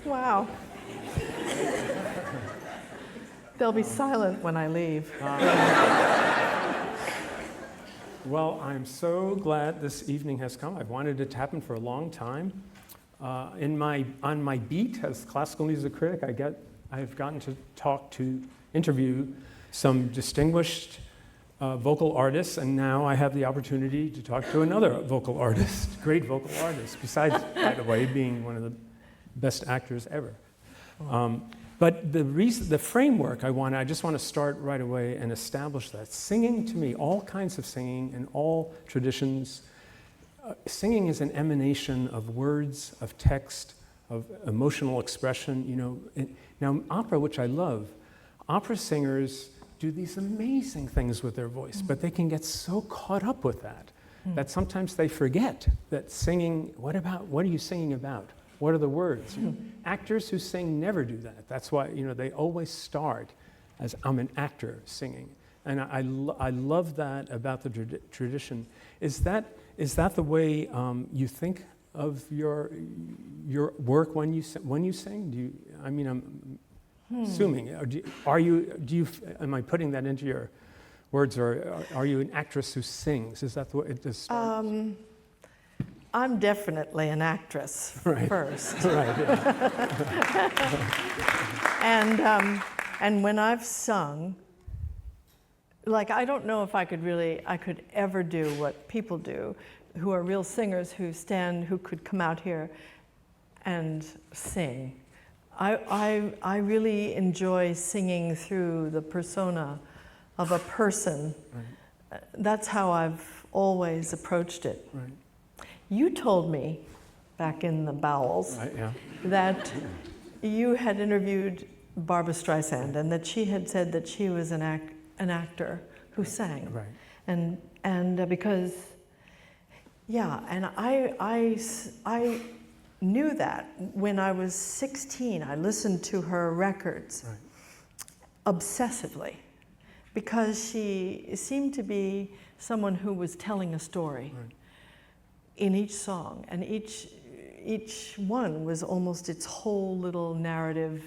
Wow. They'll be silent when I leave. Well, I'm so glad this evening has come. I've wanted it to happen for a long time. On my beat as classical music critic, I've gotten to interview some distinguished vocal artists, and now I have the opportunity to talk to another vocal artist, great vocal artist, besides, by the way, being one of the best actors ever. But the framework I just want to start right away and establish that. Singing, to me, all kinds of singing in all traditions, singing is an emanation of words, of text, of emotional expression. Now, opera, which I love, opera singers do these amazing things with their voice, but they can get so caught up with that sometimes they forget that singing, what are you singing about? What are the words? Actors who sing never do that. That's why, they always start as, I'm an actor singing. And I love that about the tradition. Is that the way you think of your work when you sing? I'm assuming. Am I putting that into your words, or are you an actress who sings? Is that the way it just starts? I'm definitely an actress first. Right. Yeah. And when I've sung, I don't know if I could ever do what people do, who are real singers who could come out here and sing. I really enjoy singing through the persona of a person. Right. That's how I've always approached it. Right. You told me back in the bowels that you had interviewed Barbra Streisand and that she had said that she was an actor who sang. Right. And because, and I knew that when I was 16. I listened to her records obsessively because she seemed to be someone who was telling a story. Right. In each song, and each one was almost its whole little narrative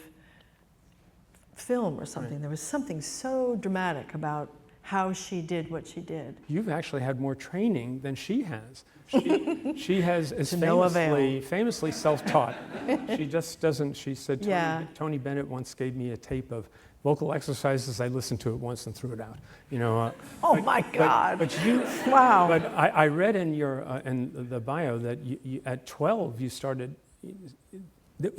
film or something. Right. There was something so dramatic about how she did what she did. You've actually had more training than she has. She is famously self-taught. She just doesn't. She said, Tony Bennett once gave me a tape of vocal exercises. I listened to it once and threw it out. My God! But you, wow! But I read in your in the bio that you at 12 you started.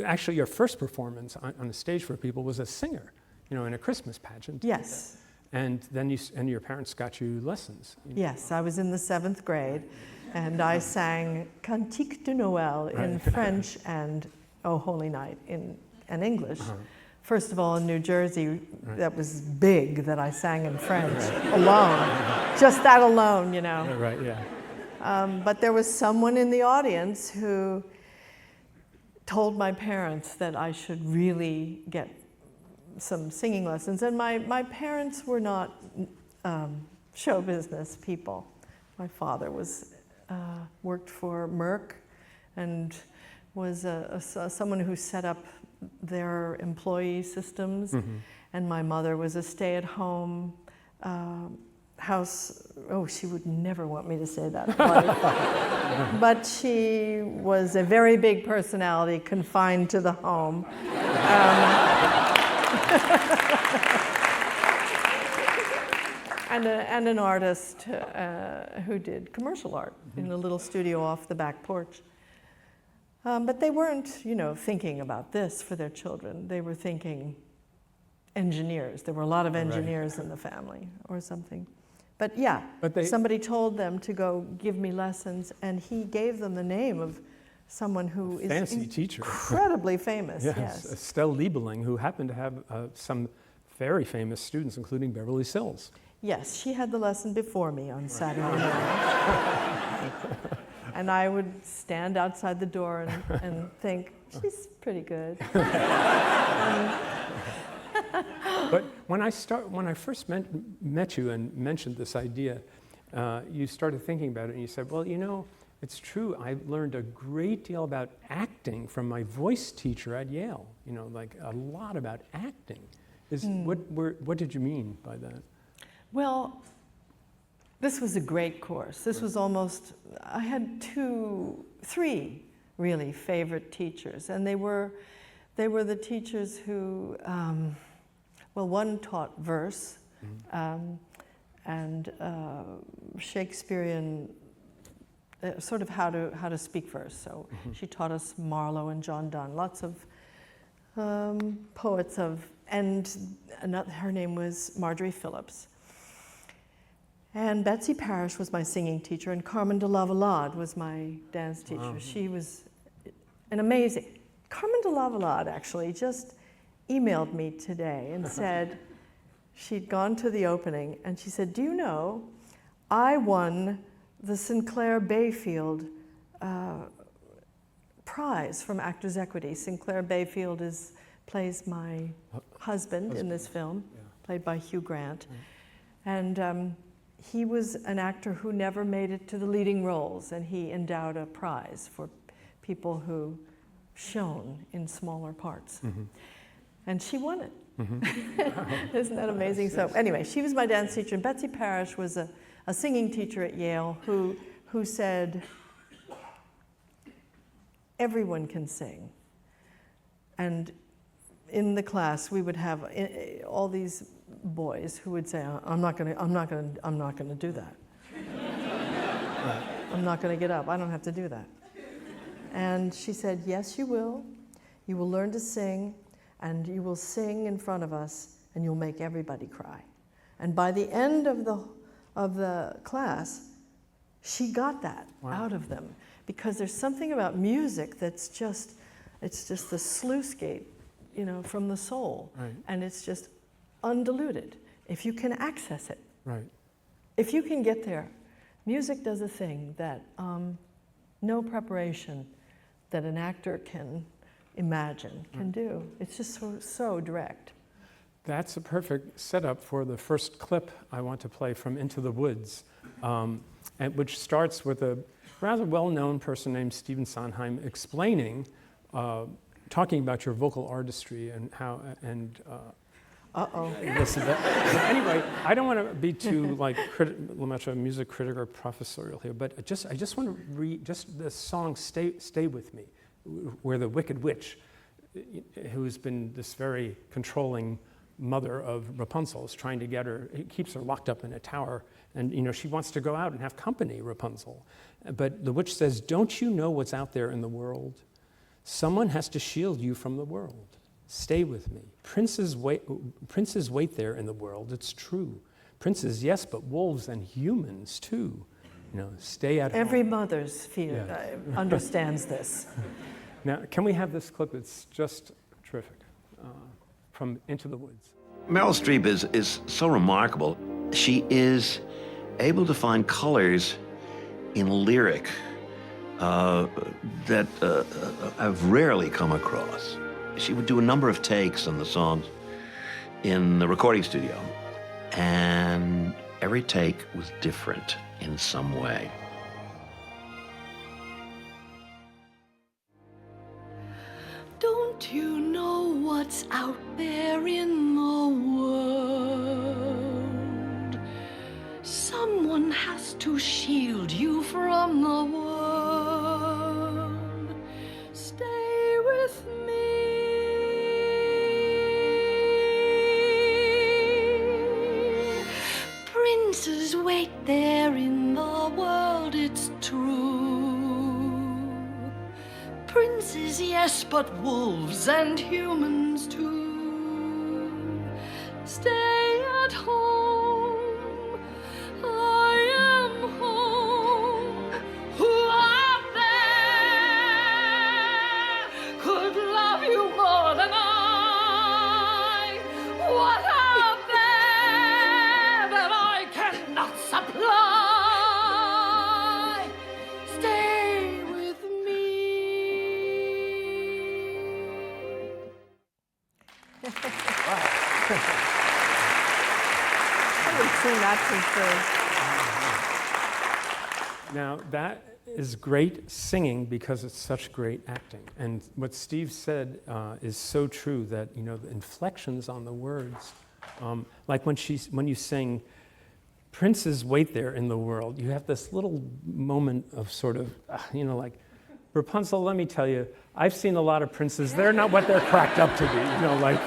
Actually, your first performance on the stage for people was as a singer, in a Christmas pageant. Yes. And then your parents got you lessons. Yes, I was in the 7th grade, and I sang Cantique de Noël in French and Oh Holy Night in English. First of all, in New Jersey, that was big that I sang in French alone. Just that alone, Right, yeah. But there was someone in the audience who told my parents that I should really get some singing lessons. And my parents were not show business people. My father worked for Merck and was someone who set up their employee systems, and my mother was a stay-at-home house. Oh, she would never want me to say that. But she was a very big personality, confined to the home. And an artist who did commercial art in a little studio off the back porch. But they weren't, thinking about this for their children. They were thinking engineers. There were a lot of engineers in the family or something. But somebody told them to go give me lessons, and he gave them the name of someone who is fancy teacher, incredibly famous. Yes, Estelle Liebeling, who happened to have some very famous students, including Beverly Sills. Yes, she had the lesson before me on Saturday morning. And I would stand outside the door and think, she's pretty good. But when I first met you and mentioned this idea, you started thinking about it, and you said, well, It's true. I learned a great deal about acting from my voice teacher at Yale. You know, like a lot about acting. What did you mean by that? Well, this was a great course. This was almost, I had three really favorite teachers, and they were the teachers who, well, one taught verse and Shakespearean, sort of how to speak verse. So she taught us Marlowe and John Donne, lots of poets and her name was Marjorie Phillips. And Betsy Parrish was my singing teacher, and Carmen de Lavalade was my dance teacher. Wow. She was an amazing. Carmen de Lavalade actually just emailed me today and said she'd gone to the opening, and she said, "Do you know, I won the Sinclair Bayfield prize from Actors Equity." Sinclair Bayfield plays my husband in this film, played by Hugh Grant. And he was an actor who never made it to the leading roles, and he endowed a prize for people who shone in smaller parts. And she won it. Isn't that amazing? Yes. So anyway, she was my dance teacher, and Betsy Parrish was a singing teacher at Yale who said, everyone can sing. And in the class, we would have all these boys who would say, I'm not going to do that. I'm not going to get up. I don't have to do that. And she said, yes, you will. You will learn to sing, and you will sing in front of us, and you'll make everybody cry. And by the end of the class, she got that out of them, because there's something about music that's just, it's just the sluice gate, you know, from the soul. Right. And it's just undiluted, if you can access it. Right. If you can get there, music does a thing that no preparation that an actor can imagine can do. It's just so direct. That's a perfect setup for the first clip I want to play from Into the Woods, which starts with a rather well-known person named Stephen Sondheim explaining, talking about your vocal artistry and how, and this and that. Anyway, I don't want to be too much a music critic or professorial here, but I just want to read just the song "Stay With Me," where the Wicked Witch, who's been this very controlling mother of Rapunzel, is trying to get her. He keeps her locked up in a tower, and she wants to go out and have company, Rapunzel. But the witch says, "Don't you know what's out there in the world? Someone has to shield you from the world. Stay with me. Princes wait there in the world, it's true. Princes, yes, but wolves and humans too. Stay at home." Every mother's understands this. Now, can we have this clip? It's just terrific. From Into the Woods. Meryl Streep is so remarkable. She is able to find colors in lyric that I've rarely come across. She would do a number of takes on the songs in the recording studio, and every take was different in some way. Don't you know what's out there in the world? Someone has to shield you from the world. Stay with me. Princes wait there in the world, it's true. Princes, yes, but wolves and humans too. Stay at home. I am home. Who out there could love you more than I? What out there that I cannot supply? Stay with me. I would sing that since Now, that is great singing because it's such great acting. And what Steve said is so true, that, you know, the inflections on the words, like when you sing, princes wait there in the world, you have this little moment of sort of, you know, like, Rapunzel, let me tell you, I've seen a lot of princes. They're not what they're cracked up to be, you know, like,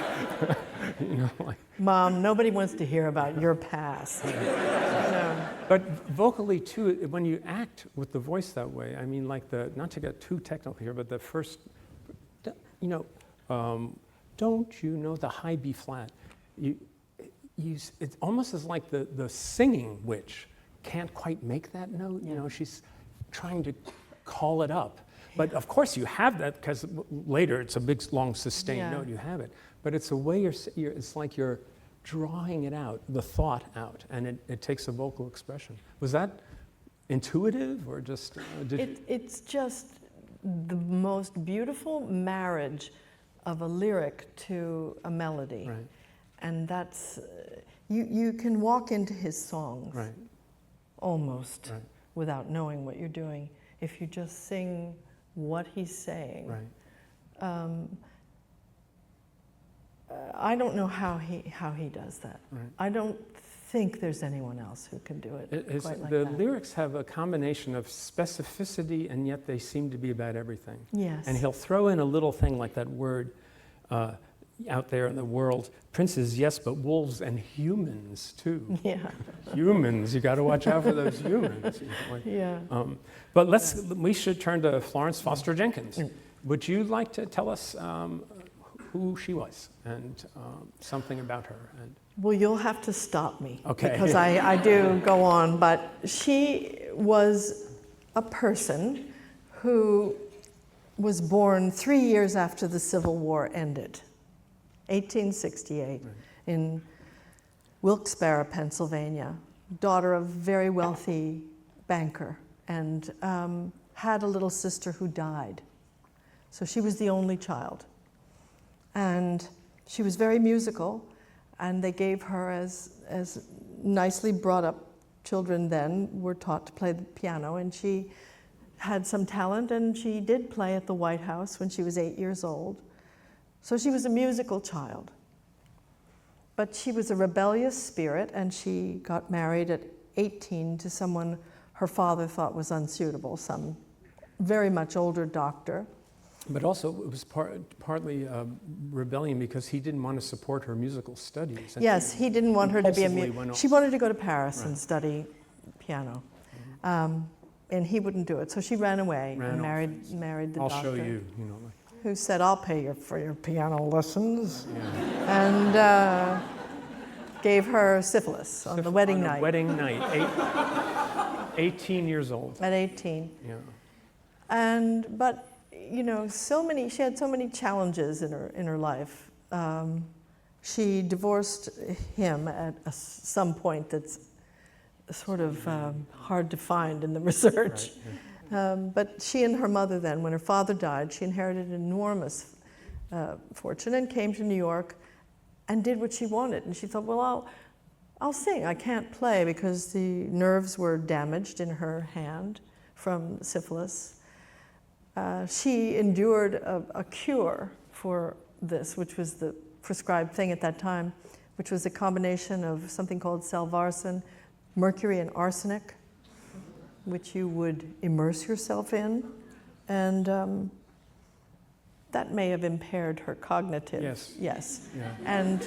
you know, like. Mom, nobody wants to hear about your past. But vocally too, when you act with the voice that way, I mean, like not to get too technical here, but the first, you know, don't you know the high B flat? It's almost as like the singing witch can't quite make that note. You know, she's trying to call it up. But of course you have that, because later it's a big, long, sustained note, you have it. But it's a way it's like you're drawing it out, the thought out, and it takes a vocal expression. Was that intuitive, or just, It's just the most beautiful marriage of a lyric to a melody. Right. And that's, you can walk into his songs Right. almost Right. without knowing what you're doing if you just sing what he's saying. Right. I don't know how he does that. Right. I don't think there's anyone else who can do it quite like the that. lyrics have a combination of specificity, and yet they seem to be about everything. Yes. And he'll throw in a little thing like that word out there in the world, princes, yes, but wolves and humans too. Yeah. Humans, you got to watch out for those humans. You know, like, Yeah. but we should turn to Florence Foster Jenkins. Would you like to tell us who she was and something about her? And Well, you'll have to stop me. Okay. Because I do go on, but she was a person who was born 3 years after the Civil War ended, 1868, in Wilkes-Barre, Pennsylvania, daughter of a very wealthy banker, and had a little sister who died. So she was the only child. And she was very musical, and they gave her, as nicely brought up children then were taught to play the piano, and she had some talent, and she did play at the White House when she was 8 years old. So she was a musical child. But she was a rebellious spirit, and she got married at 18 to someone her father thought was unsuitable, some very much older doctor. But also, it was partly rebellion because he didn't want to support her musical studies. Yes, he didn't want her to be a Impulsively She wanted to go to Paris and study piano, and he wouldn't do it. So she ran away and married the doctor. I'll show you, you know. Like, who said, "I'll pay for your piano lessons," yeah. and gave her syphilis on the wedding night. Wedding night, 18 years old. At 18. Yeah. But you know, she had so many challenges in her life. She divorced him at some point that's sort of hard to find in the research. Right, yeah. But she and her mother then, when her father died, she inherited an enormous fortune and came to New York and did what she wanted. And she thought, well, I'll sing. I can't play because the nerves were damaged in her hand from syphilis. She endured a cure for this, which was the prescribed thing at that time, which was a combination of something called salvarsan, mercury and arsenic, which you would immerse yourself in. And that may have impaired her cognitive. Yes. Yeah. And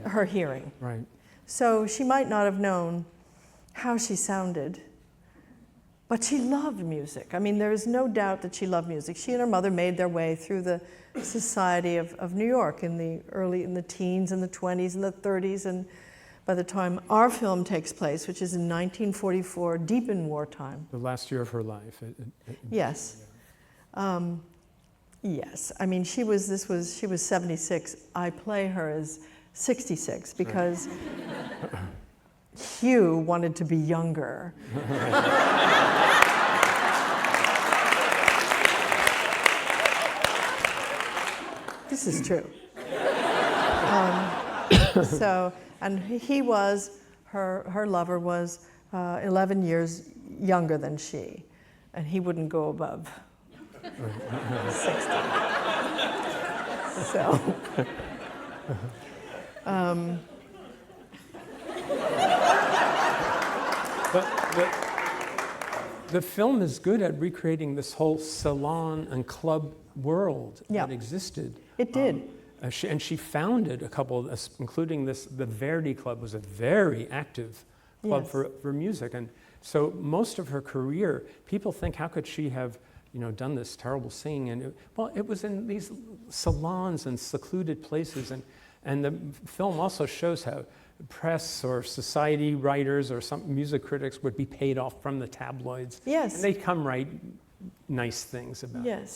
her hearing. Right. So she might not have known how she sounded, but she loved music. I mean, there is no doubt that she loved music. She and her mother made their way through the society of New York in the teens and the 20s and the 30s, and by the time our film takes place, which is in 1944, deep in wartime. The last year of her life. Yes. Yes. I mean, she was 76. I play her as 66 because Hugh wanted to be younger. This is true. And he was, her lover was 11 years younger than she. and he wouldn't go above 60. So, But the film is good at recreating this whole salon and club world Yeah. that existed. it did. She founded a couple, including the Verdi Club was a very active club Yes. for music. And so most of her career, people think, how could she have done this terrible singing? And it was in these salons and secluded places. And the film also shows how press or society writers or some music critics would be paid off from the tabloids. Yes. And they'd come write nice things about it. Yes.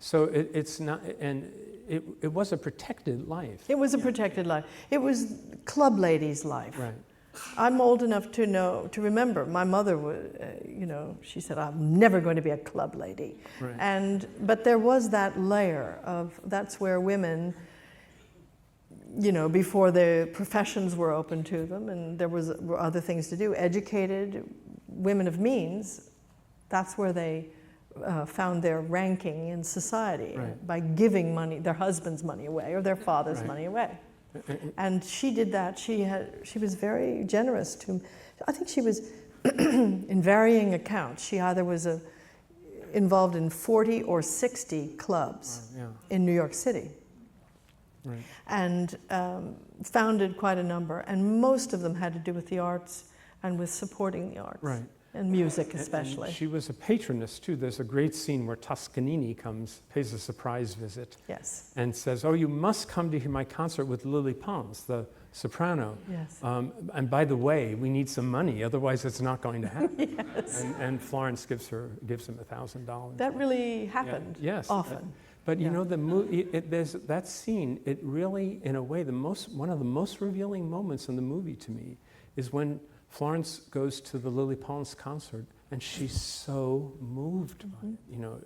So it's not, and it was a protected life. It was a protected life. It was club lady's life. Right. I'm old enough to remember. My mother was, she said, "I'm never going to be a club lady." Right. But there was that layer of that's where women, before the professions were open to them, and were other things to do. Educated women of means, that's where they found their ranking in society Right. by giving money, their husband's money away or their father's Right. money away. And she did that. She was very generous to. I think she was in varying accounts. She either was involved in 40 or 60 clubs Yeah. in New York City, Right. and founded quite a number. And most of them had to do with the arts and with supporting the arts, Right. and music And especially. she was a patroness too. There's a great scene where Toscanini pays a surprise visit Yes. and says, "Oh, you must come to hear my concert with Lily Pons, the soprano. Yes. And by the way, we need some money, otherwise it's not going to happen." Yes. And Florence gives him $1,000. That really happened. Yes. Often. But Yeah. the movie, there's that scene. It really, in a way, one of the most revealing moments in the movie to me is when Florence goes to the Lily Pons concert, and she's so moved by it.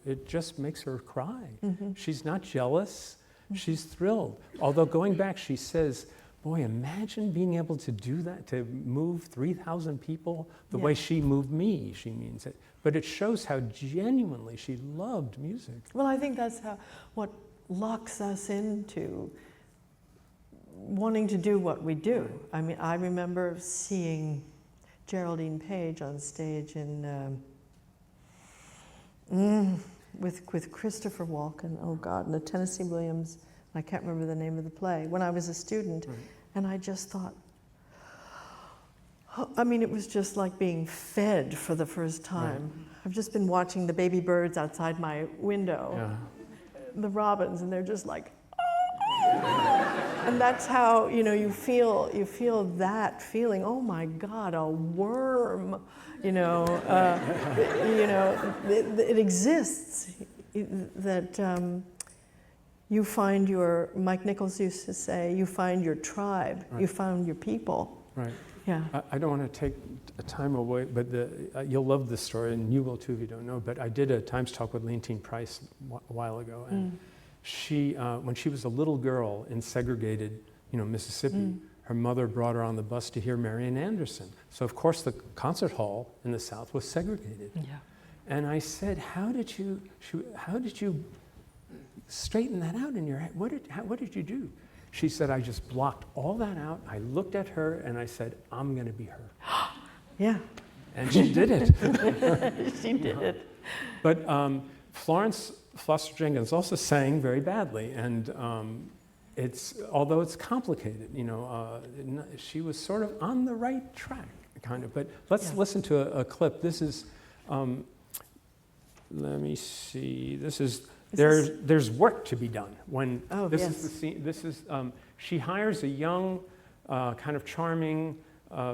It just makes her cry. She's not jealous. She's thrilled. Although going back, she says, "Boy, imagine being able to do that, to move 3,000 people the way she moved me," she means it. But it shows how genuinely she loved music. Well, I think that's what locks us into wanting to do what we do. Right. I mean, I remember seeing Geraldine Page on stage with Christopher Walken, oh God, and the Tennessee Williams, I can't remember the name of the play, when I was a student. Right. And I just thought, it was just like being fed for the first time. Right. I've just been watching the baby birds outside my window, the robins, and they're just like, and that's how you feel that feeling. Oh my God, a worm! It exists. That you find Mike Nichols used to say, you find your tribe, you found your people. Right. Yeah. I don't want to take time away, but you'll love this story, and you will too if you don't know. But I did a Times Talk with Leontine Price a while ago, and she, when she was a little girl in segregated, Mississippi, her mother brought her on the bus to hear Marian Anderson. So of course the concert hall in the South was segregated. Yeah. And I said, how did you straighten that out in your head? What did you do? She said, I just blocked all that out. I looked at her and I said, I'm going to be her. Yeah. And she did it. She did it. But Florence Foster Jenkins also sang very badly, and although it's complicated, she was sort of on the right track, kind of. But let's listen to a clip. This is, let me see. There's work to be done. Is the scene. This is she hires a young, kind of charming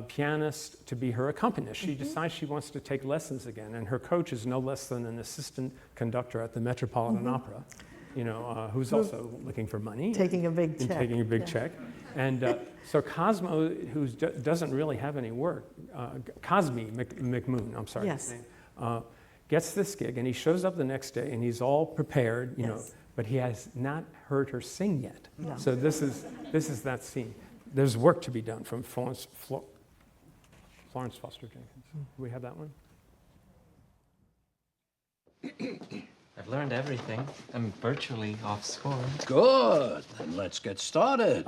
pianist to be her accompanist. She decides she wants to take lessons again, and her coach is no less than an assistant conductor at the Metropolitan Opera, who's also looking for money. Taking a big check. Taking a big check. And so Cosmo, who doesn't really have any work, Cosme McMoon, I'm sorry. Yes. Gets this gig, and he shows up the next day, and he's all prepared, but he has not heard her sing yet. No. So this is that scene. There's work to be done from Florence Foster Jenkins. Do we have that one? I've learned everything. I'm virtually off score. Good. Then let's get started.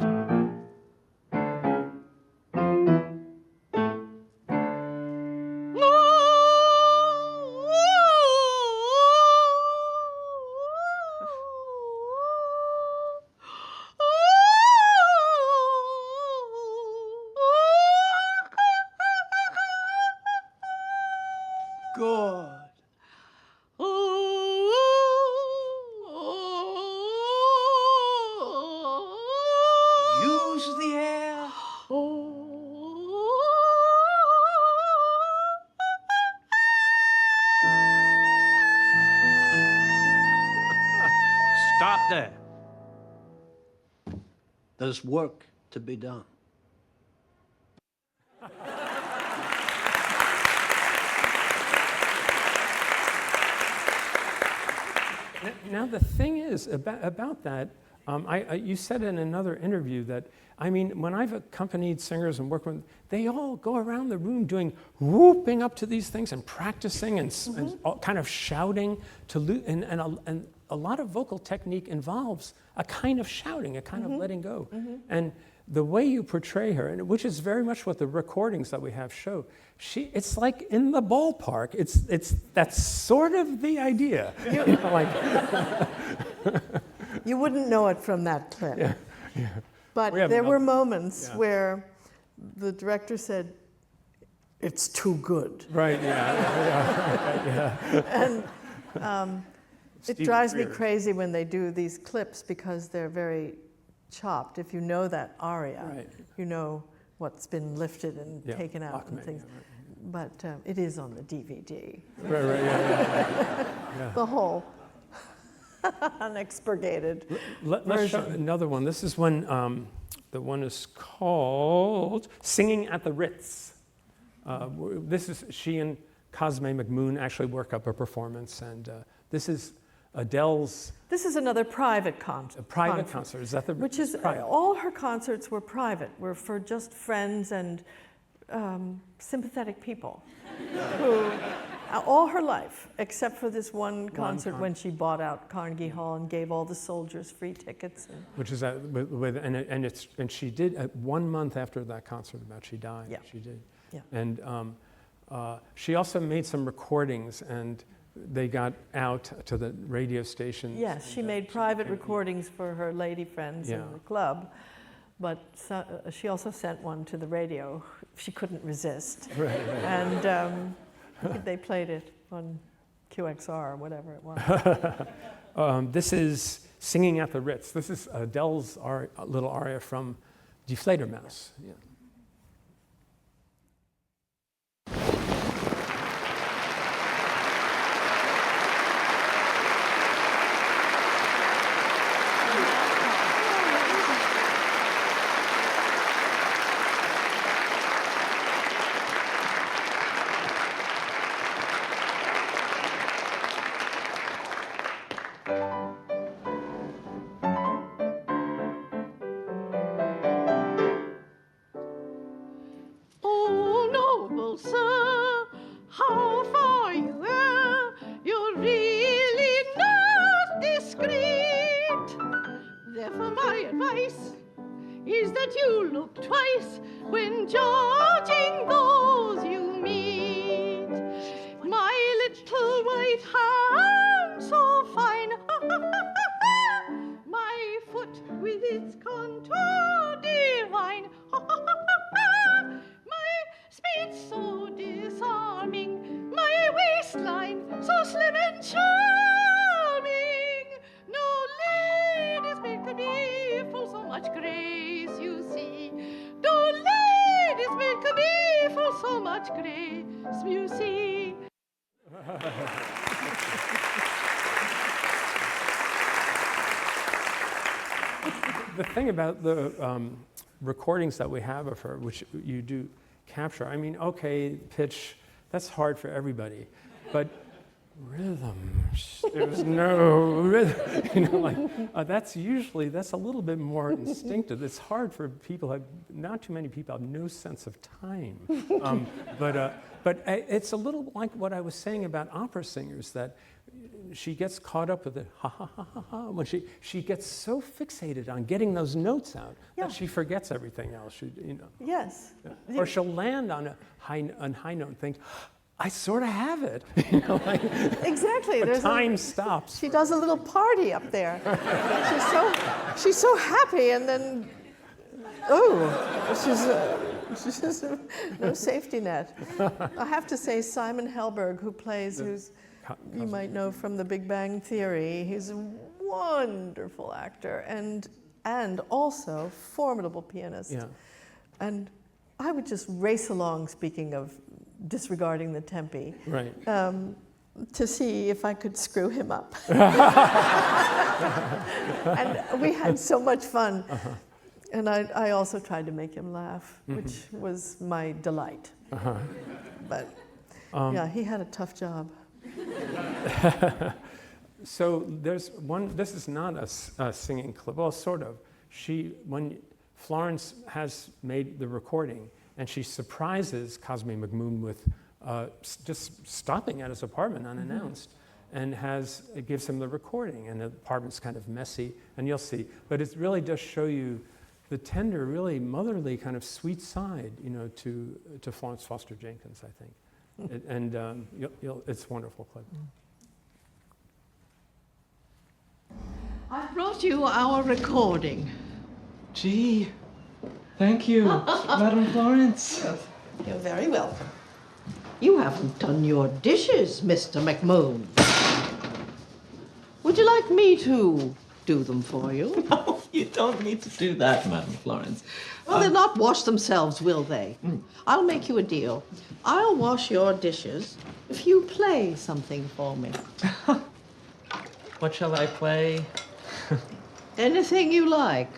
Good. Use the air. Stop there. There's work to be done. Now the thing is about that, you said in another interview that, I mean, when I've accompanied singers and worked with them, they all go around the room doing whooping up to these things and practicing and all kind of shouting and a lot of vocal technique involves a kind of shouting, a kind of letting go. And the way you portray her, and which is very much what the recordings that we have show, it's like in the ballpark. That's sort of the idea. You wouldn't know it from that clip. Yeah. But there were moments where the director said, "It's too good." Right, yeah. And it Stephen drives me Frears. crazy when they do these clips because they're very chopped. If you know that aria, Right. you know what's been lifted and Yeah, taken out and Bachman, things. yeah, But it is on the DVD. Right, yeah. The whole unexpurgated Let's show version. another one. This is when the one is called Singing at the Ritz. This is she and Cosme McMoon actually work up a performance, and this is Adele's This is another private concert. private concert. Is that the Which is, private? all her concerts were private, were for just friends and sympathetic people who, all her life, except for this one concert when she bought out Carnegie Hall and gave all the soldiers free tickets. And Which is that and she did 1 month after that concert about she died. Yeah. She did. Yeah. And she also made some recordings, and they got out to the radio stations. yes, she made private recordings for her lady friends in Yeah. the club, but she also sent one to the radio. She couldn't resist. Right. And they played it on QXR or whatever it was. This is Singing at the Ritz. This is Adele's little aria from Die Fledermaus. Yeah. Oh, noble sir, how far you err, you're really not discreet. Therefore my advice is that you look twice when judging those you meet. My little white hand so fine, my foot with its contour divine, my speed so disarming, my waistline so slim and charming. No ladies make me full so much grace, you see. No ladies make me full so much grace, you see. The thing about the recordings that we have of her, which you do capture, I mean, okay, pitch, that's hard for everybody, but rhythm, there's no rhythm, you know, that's a little bit more instinctive. It's hard for people, not too many people have no sense of time, but it's a little like what I was saying about opera singers, that she gets caught up with it, ha ha ha ha ha, when she gets so fixated on getting those notes out Yeah. that she forgets everything else. Yes. Or she'll land on a high note and think, I sort of have it. Exactly. But There's time stops. She does a little party up there. she's so happy, and then, she's just no safety net. I have to say, Simon Helberg, who's you might know from The Big Bang Theory, he's a wonderful actor and also formidable pianist. Yeah. And I would just race along, speaking of disregarding the tempi, Right. to see if I could screw him up. And we had so much fun. Uh-huh. And I also tried to make him laugh, which was my delight. Uh-huh. But yeah, he had a tough job. So there's one, this is not a singing clip, well, sort of. When Florence has made the recording, and she surprises Cosme McMoon with just stopping at his apartment unannounced, and it gives him the recording, and the apartment's kind of messy, and you'll see. But it really does show you the tender, really motherly kind of sweet side, to Florence Foster Jenkins, I think. It's a wonderful clip. I brought you our recording. Gee, thank you, Madam Florence. You're very welcome. You haven't done your dishes, Mr. McMoon. Would you like me to do them for you? No, you don't need to do that, Madam Florence. Well, they'll not wash themselves, will they? I'll make you a deal. I'll wash your dishes if you play something for me. What shall I play? Anything you like.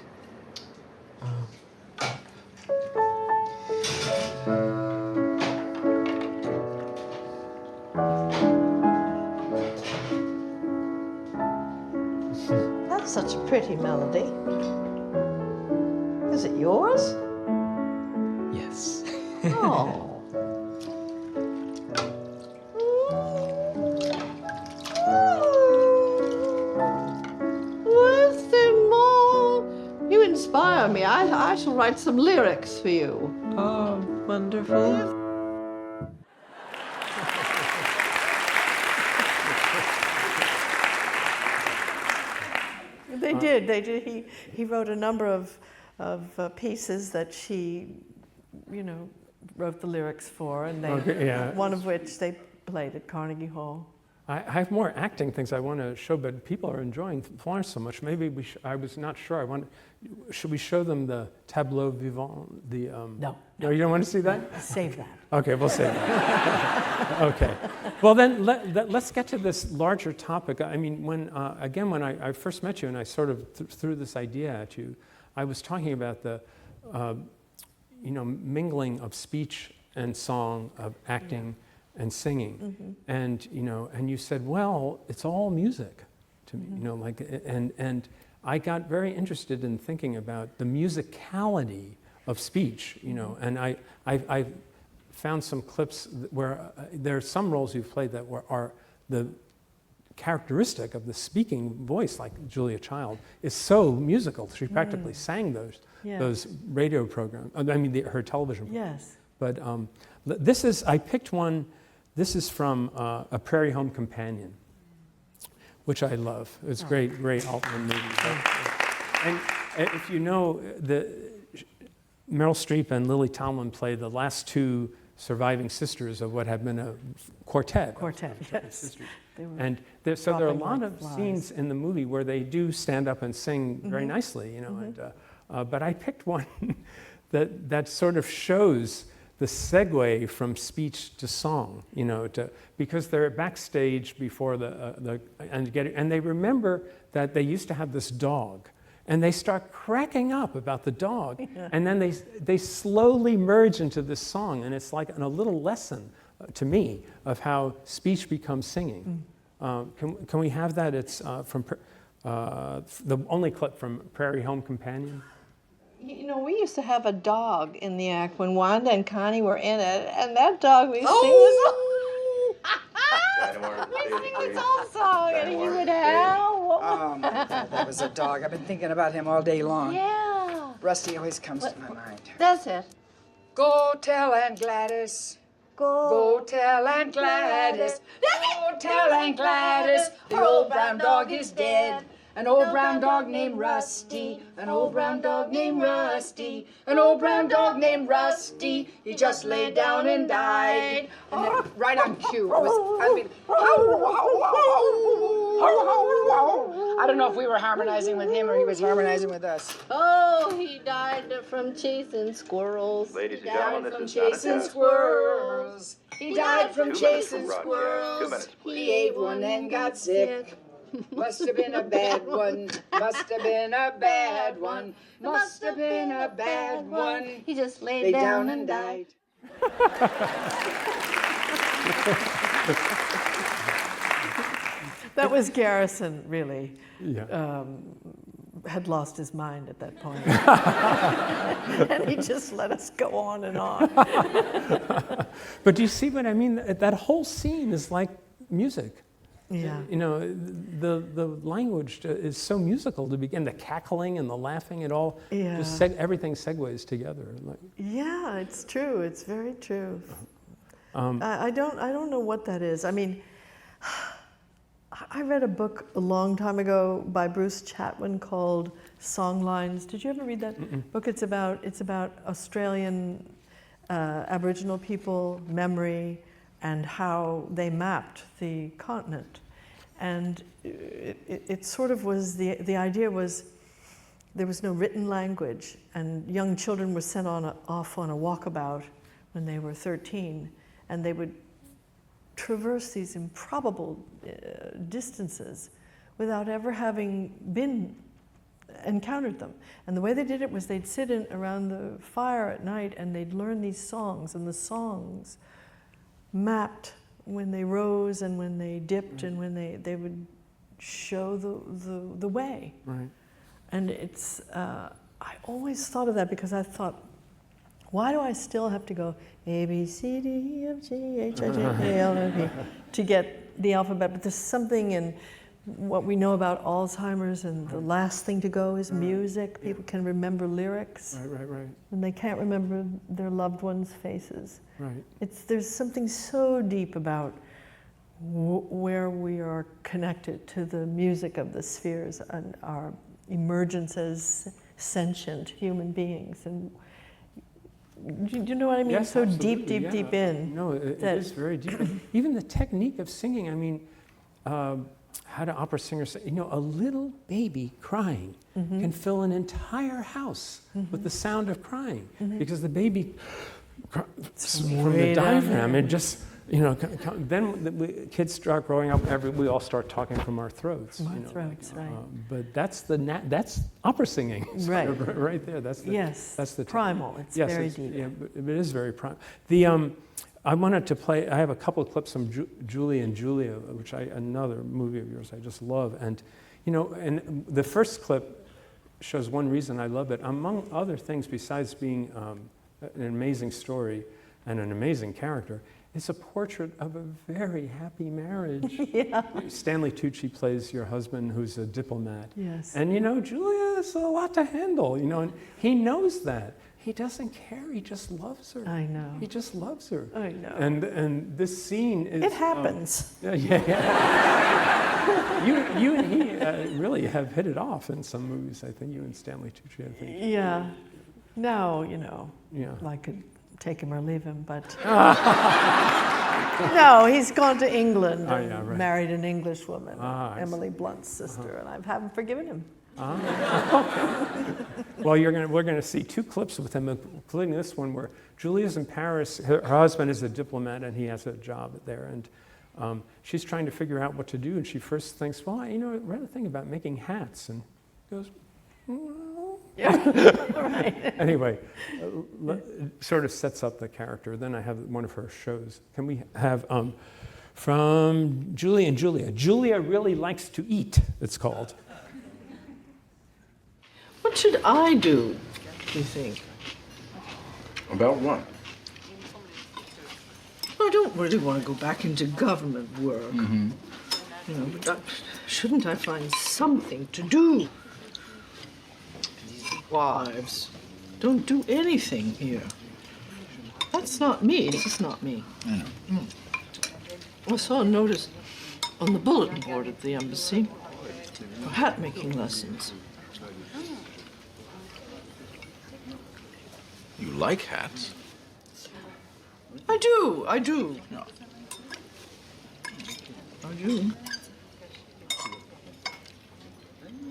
That's such a pretty melody. Is it yours? Yes. Oh. You inspire me. I shall write some lyrics for you. Oh, wonderful. They did. He wrote a number of pieces that she, wrote the lyrics for, and one of which they played at Carnegie Hall. I have more acting things I want to show, but people are enjoying Florence so much. Maybe I was not sure. Should we show them the tableau vivant? No, you don't want to see that? Save that. Okay, we'll save that. Okay. Well, then let's get to this larger topic. I mean, when I first met you and I sort of threw this idea at you, I was talking about the mingling of speech and song, of acting and singing, and you said, well, it's all music to me, and I got very interested in thinking about the musicality of speech, and I found some clips where there are some roles you've played that are the characteristic of the speaking voice, like Julia Child, is so musical. She practically sang those radio programs. I mean, her television programs. Yes. But I picked one. This is from A Prairie Home Companion, which I love. It's great Altman movie. And if you know, Meryl Streep and Lily Tomlin play the last two surviving sisters of what had been a quartet. Yes. And there are a lot of scenes in the movie where they do stand up and sing very nicely, but I picked one that sort of shows the segue from speech to song, because they're backstage before and they remember that they used to have this dog, and they start cracking up about the dog, and then they slowly merge into this song, and it's like a little lesson to me of how speech becomes singing. Can we have that? It's from the only clip from Prairie Home Companion. We used to have a dog in the act when Wanda and Connie were in it, and that dog, we sing this whole song, and thought you would have. Oh, my God, that was a dog. I've been thinking about him all day long. Yeah. Rusty always comes to my mind. That's it. Go tell Aunt Gladys. Go tell Aunt Gladys. Go tell Aunt Gladys. The old brown dog is dead. An old brown dog named Rusty. An old brown dog named Rusty. An old brown dog named Rusty. He just laid down and died. And then right on cue, it was, I mean, I don't know if we were harmonizing with him or he was harmonizing with us. Oh, he died from chasing squirrels. Ladies and Died gentlemen, from this is not a chasing test. squirrels. He died from 2 minutes chasing for broadcast. 2 squirrels. minutes, please. He ate one and got sick. Must have been a bad one. Must have been a bad one. Must have been a bad one. He just laid Lay down down and died. That was Garrison, really. Yeah. Had lost his mind at that point. And he just let us go on and on. But do you see what I mean? That whole scene is like music. Yeah. You know, the language is so musical to begin. The cackling and the laughing, it all Yeah. just everything segues together. Like, Yeah, it's true. It's very true. I don't know what that is. I mean, I read a book a long time ago by Bruce Chatwin called Songlines. Did you ever read that book? It's about Australian Aboriginal people, memory, and how they mapped the continent. And it sort of was, the idea was there was no written language, and young children were sent off on a walkabout when they were 13, and they would traverse these improbable distances without ever having encountered them. And the way they did it was they'd sit around the fire at night and they'd learn these songs, and the songs mapped when they rose and when they dipped and when they would show the way. right. And it's, I always thought of that because I thought, why do I still have to go A, B, C, D, E, F, G, H, I, J, K, L, M, N, P to get the alphabet? But there's something in what we know about Alzheimer's, and the last thing to go is music. People can remember lyrics, Right. and they can't remember their loved ones' faces. Right. There's something so deep about where we are connected to the music of the spheres and our emergence as sentient human beings. And do you know what I mean? Yes, so absolutely, deep yeah. in. No, it that- is very deep. Even the technique of singing, I mean, how do opera singers say, a little baby crying can fill an entire house with the sound of crying, because the baby from way the down diaphragm, there. it just, then the kids start growing up, we all start talking from our throats. Our throats, right. But that's opera singing. Right. Right there, that's the Yes, that's the primal. It's yes, very it's, deep. yeah, but it is very primal. I wanted to play, I have a couple of clips from Julie and Julia, which another movie of yours I just love. And, and the first clip shows one reason I love it. Among other things, besides being an amazing story and an amazing character, it's a portrait of a very happy marriage. Yeah. Stanley Tucci plays your husband, who's a diplomat. Yes. And, Julia is a lot to handle, and he knows that. He doesn't care. He just loves her. I know. He just loves her. I know. And this scene is. It happens. Yeah. You and he really have hit it off in some movies. I think you and Stanley Tucci. I think. Yeah. Now, Yeah. I could take him or leave him, but no, he's gone to England and yeah, right. married an English woman, I Emily Blunt's sister, and I haven't forgiven him. Well, we're gonna see two clips with him, including this one where Julia's in Paris. Her husband is a diplomat, and he has a job there, and she's trying to figure out what to do. And she first thinks, well, I read a thing about making hats, and goes, Right. Anyway, sort of sets up the character. Then I have one of her shows. Can we have from Julie and Julia? Julia Really Likes to Eat, it's called. What should I do, do you think? About what? I don't really want to go back into government work. But shouldn't I find something to do? Wives don't do anything here. That's not me. This is not me. I know. I saw a notice on the bulletin board at the embassy for hat-making lessons. You like hats? I do. No. I do.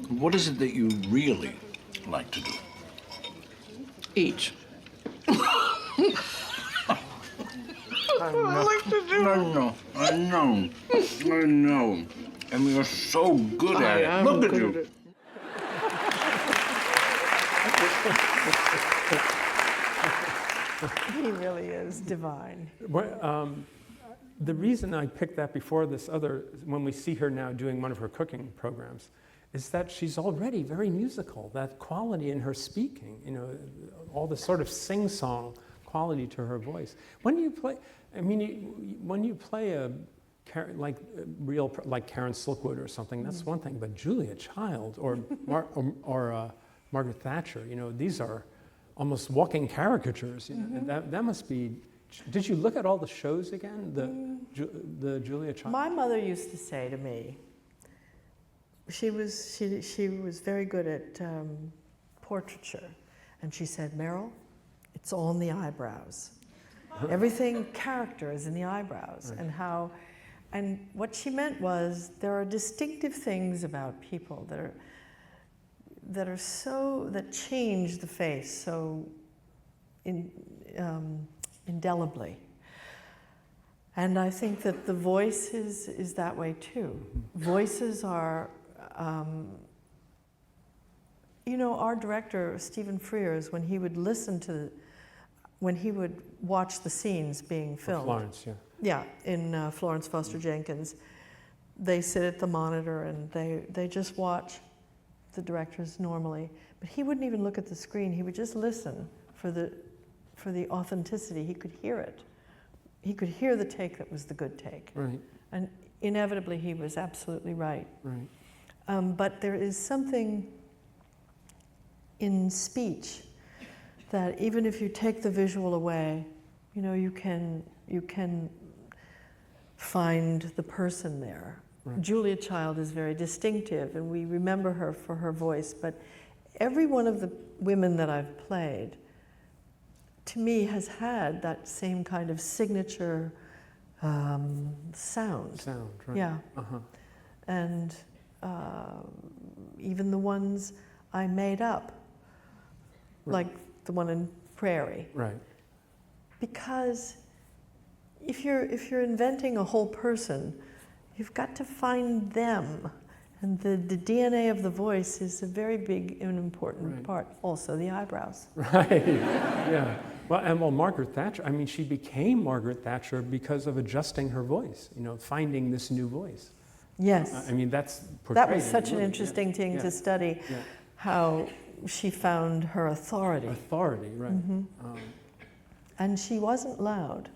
What is it that you really like to do? Eat. I know. And you're so good at it. am Look at good you. at it. He really is divine. The reason I picked that before this other, when we see her now doing one of her cooking programs, is that she's already very musical. That quality in her speaking, all the sort of sing-song quality to her voice. When you play, when you play like Karen Silkwood or something, that's one thing. But Julia Child or Margaret Thatcher, these are almost walking caricatures. That must be. Did you look at all the shows again? The Julia Child. My mother used to say to me, she was very good at portraiture, and she said, Meryl, it's all in the eyebrows. Everything character is in the eyebrows, right. And what she meant was there are distinctive things about people that change the face so indelibly. And I think that the voice is that way too. Voices are, our director, Stephen Frears, when he would watch the scenes being filmed. Florence, yeah. Yeah, in Florence Foster Jenkins, they sit at the monitor and they just watch the directors normally. But he wouldn't even look at the screen. He would just listen for the authenticity. He could hear it. He could hear the take that was the good take. Right. And inevitably, he was absolutely right. Right. But there is something in speech that even if you take the visual away, you can find the person there. Right. Julia Child is very distinctive, and we remember her for her voice, but every one of the women that I've played, to me, has had that same kind of signature sound. Sound, right. Yeah. Uh-huh. And even the ones I made up, Right. like the one in Prairie. Right. Because if you're inventing a whole person, you've got to find them. And the DNA of the voice is a very big and important Right. part. Also, the eyebrows. Right, yeah. Well, Margaret Thatcher, she became Margaret Thatcher because of adjusting her voice, finding this new voice. Yes. That's portrayed. That was such an movie, interesting thing yeah. to study, Yeah. how she found her authority. Authority, right. And she wasn't loud,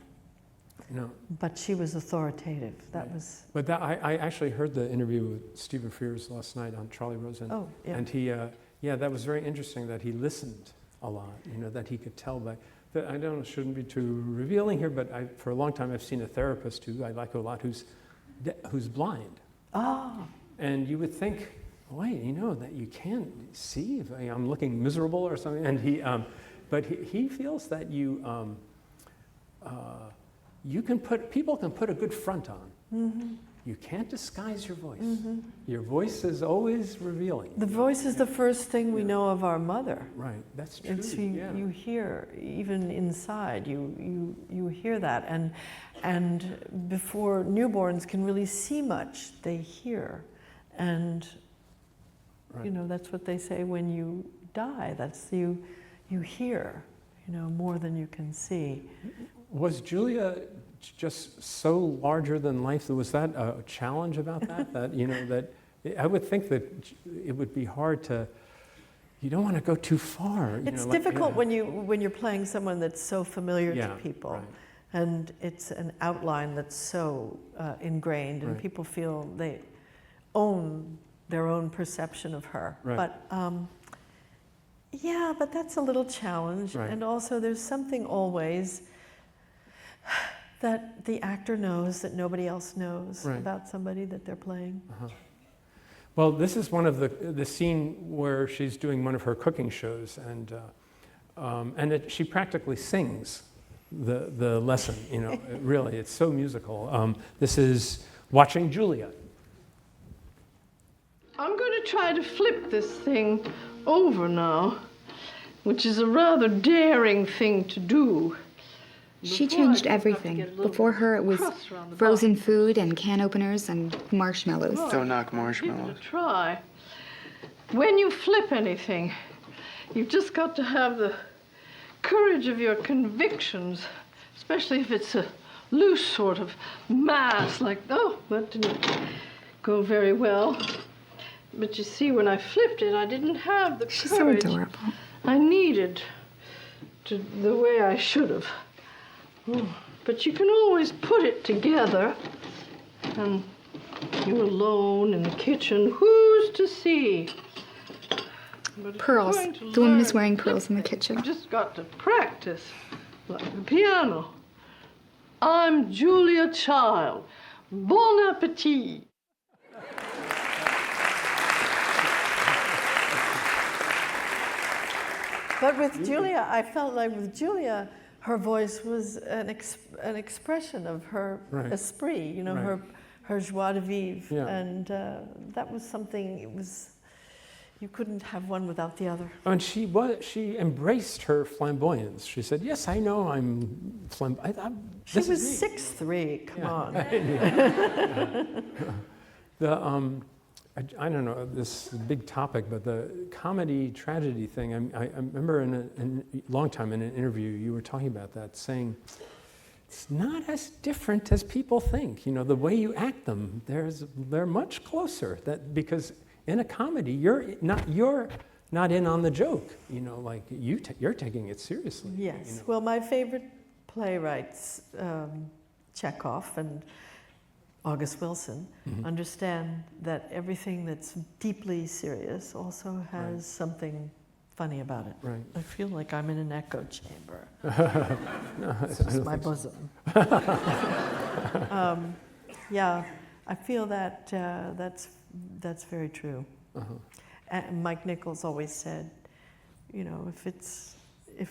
No. but she was authoritative. That was... But I actually heard the interview with Stephen Frears last night on Charlie Rosen. Oh, yeah. And he, that was very interesting that he listened a lot, that he could tell by... I don't know, shouldn't be too revealing here, but for a long time I've seen a therapist who I like a lot who's blind. Ah. And you would think, wait, that you can't see if I'm looking miserable or something. And but he feels that people can put a good front on. Mm-hmm. You can't disguise your voice. Mm-hmm. Your voice is always revealing. The voice is the first thing we know of our mother. Right, that's true. You hear, even inside, you hear that. And before newborns can really see much, they hear. And, Right. that's what they say when you die. That's you hear, more than you can see. Was Julia just so larger than life? Was that a challenge about that? That I would think that it would be hard to. You don't want to go too far. It's difficult when you're playing someone that's so familiar to people, right. and it's an outline that's so ingrained, and Right. people feel own their own perception of her. Right. But yeah, but that's a little challenge. Right. And also there's something always that the actor knows that nobody else knows Right. about somebody that they're playing. Well, this is one of the scene where she's doing one of her cooking shows, and she practically sings the lesson. You know, really, it's so musical. This is Watching Julia. I'm going to try to flip this thing over now, which is a rather daring thing to do. She Before, I changed just have to everything. get a little Before her, it was crust around the frozen bottom. food and can openers and marshmallows. Don't knock Give it marshmallows. a try. When you flip anything, you've just got to have the courage of your convictions, especially if it's a loose sort of mass, like, oh, that didn't go very well. But you see, when I flipped it, I didn't have the She's so courage adorable. I needed the way I should have. Oh, but you can always put it together. And you're alone in the kitchen. Who's to see? But if you're Pearls. going to The woman learn is wearing to pearls in the flip it, kitchen. You've just got to practice, like the piano. I'm Julia Child. Bon appetit. But with Julia, I felt like with Julia, her voice was an expression of her Right. esprit, you know, Right. her joie de vivre. Yeah. And that was something, you couldn't have one without the other. And she embraced her flamboyance. She said, "Yes, I know I'm flamboyant." She was 6'3", come on. I don't know, this is a big topic, but the comedy tragedy thing, I remember in a long time in an interview, you were talking about that, saying, it's not as different as people think. You know, the way you act them, they're much closer. Because in a comedy, you're not in on the joke. You know, like you're taking it seriously. Yes. You know? Well, my favorite playwrights, Chekhov and August Wilson, understand that everything that's deeply serious also has something funny about it. Right. I feel like I'm in an echo chamber. No, This is my bosom. Yeah, I feel that that's very true. And Mike Nichols always said, you know, if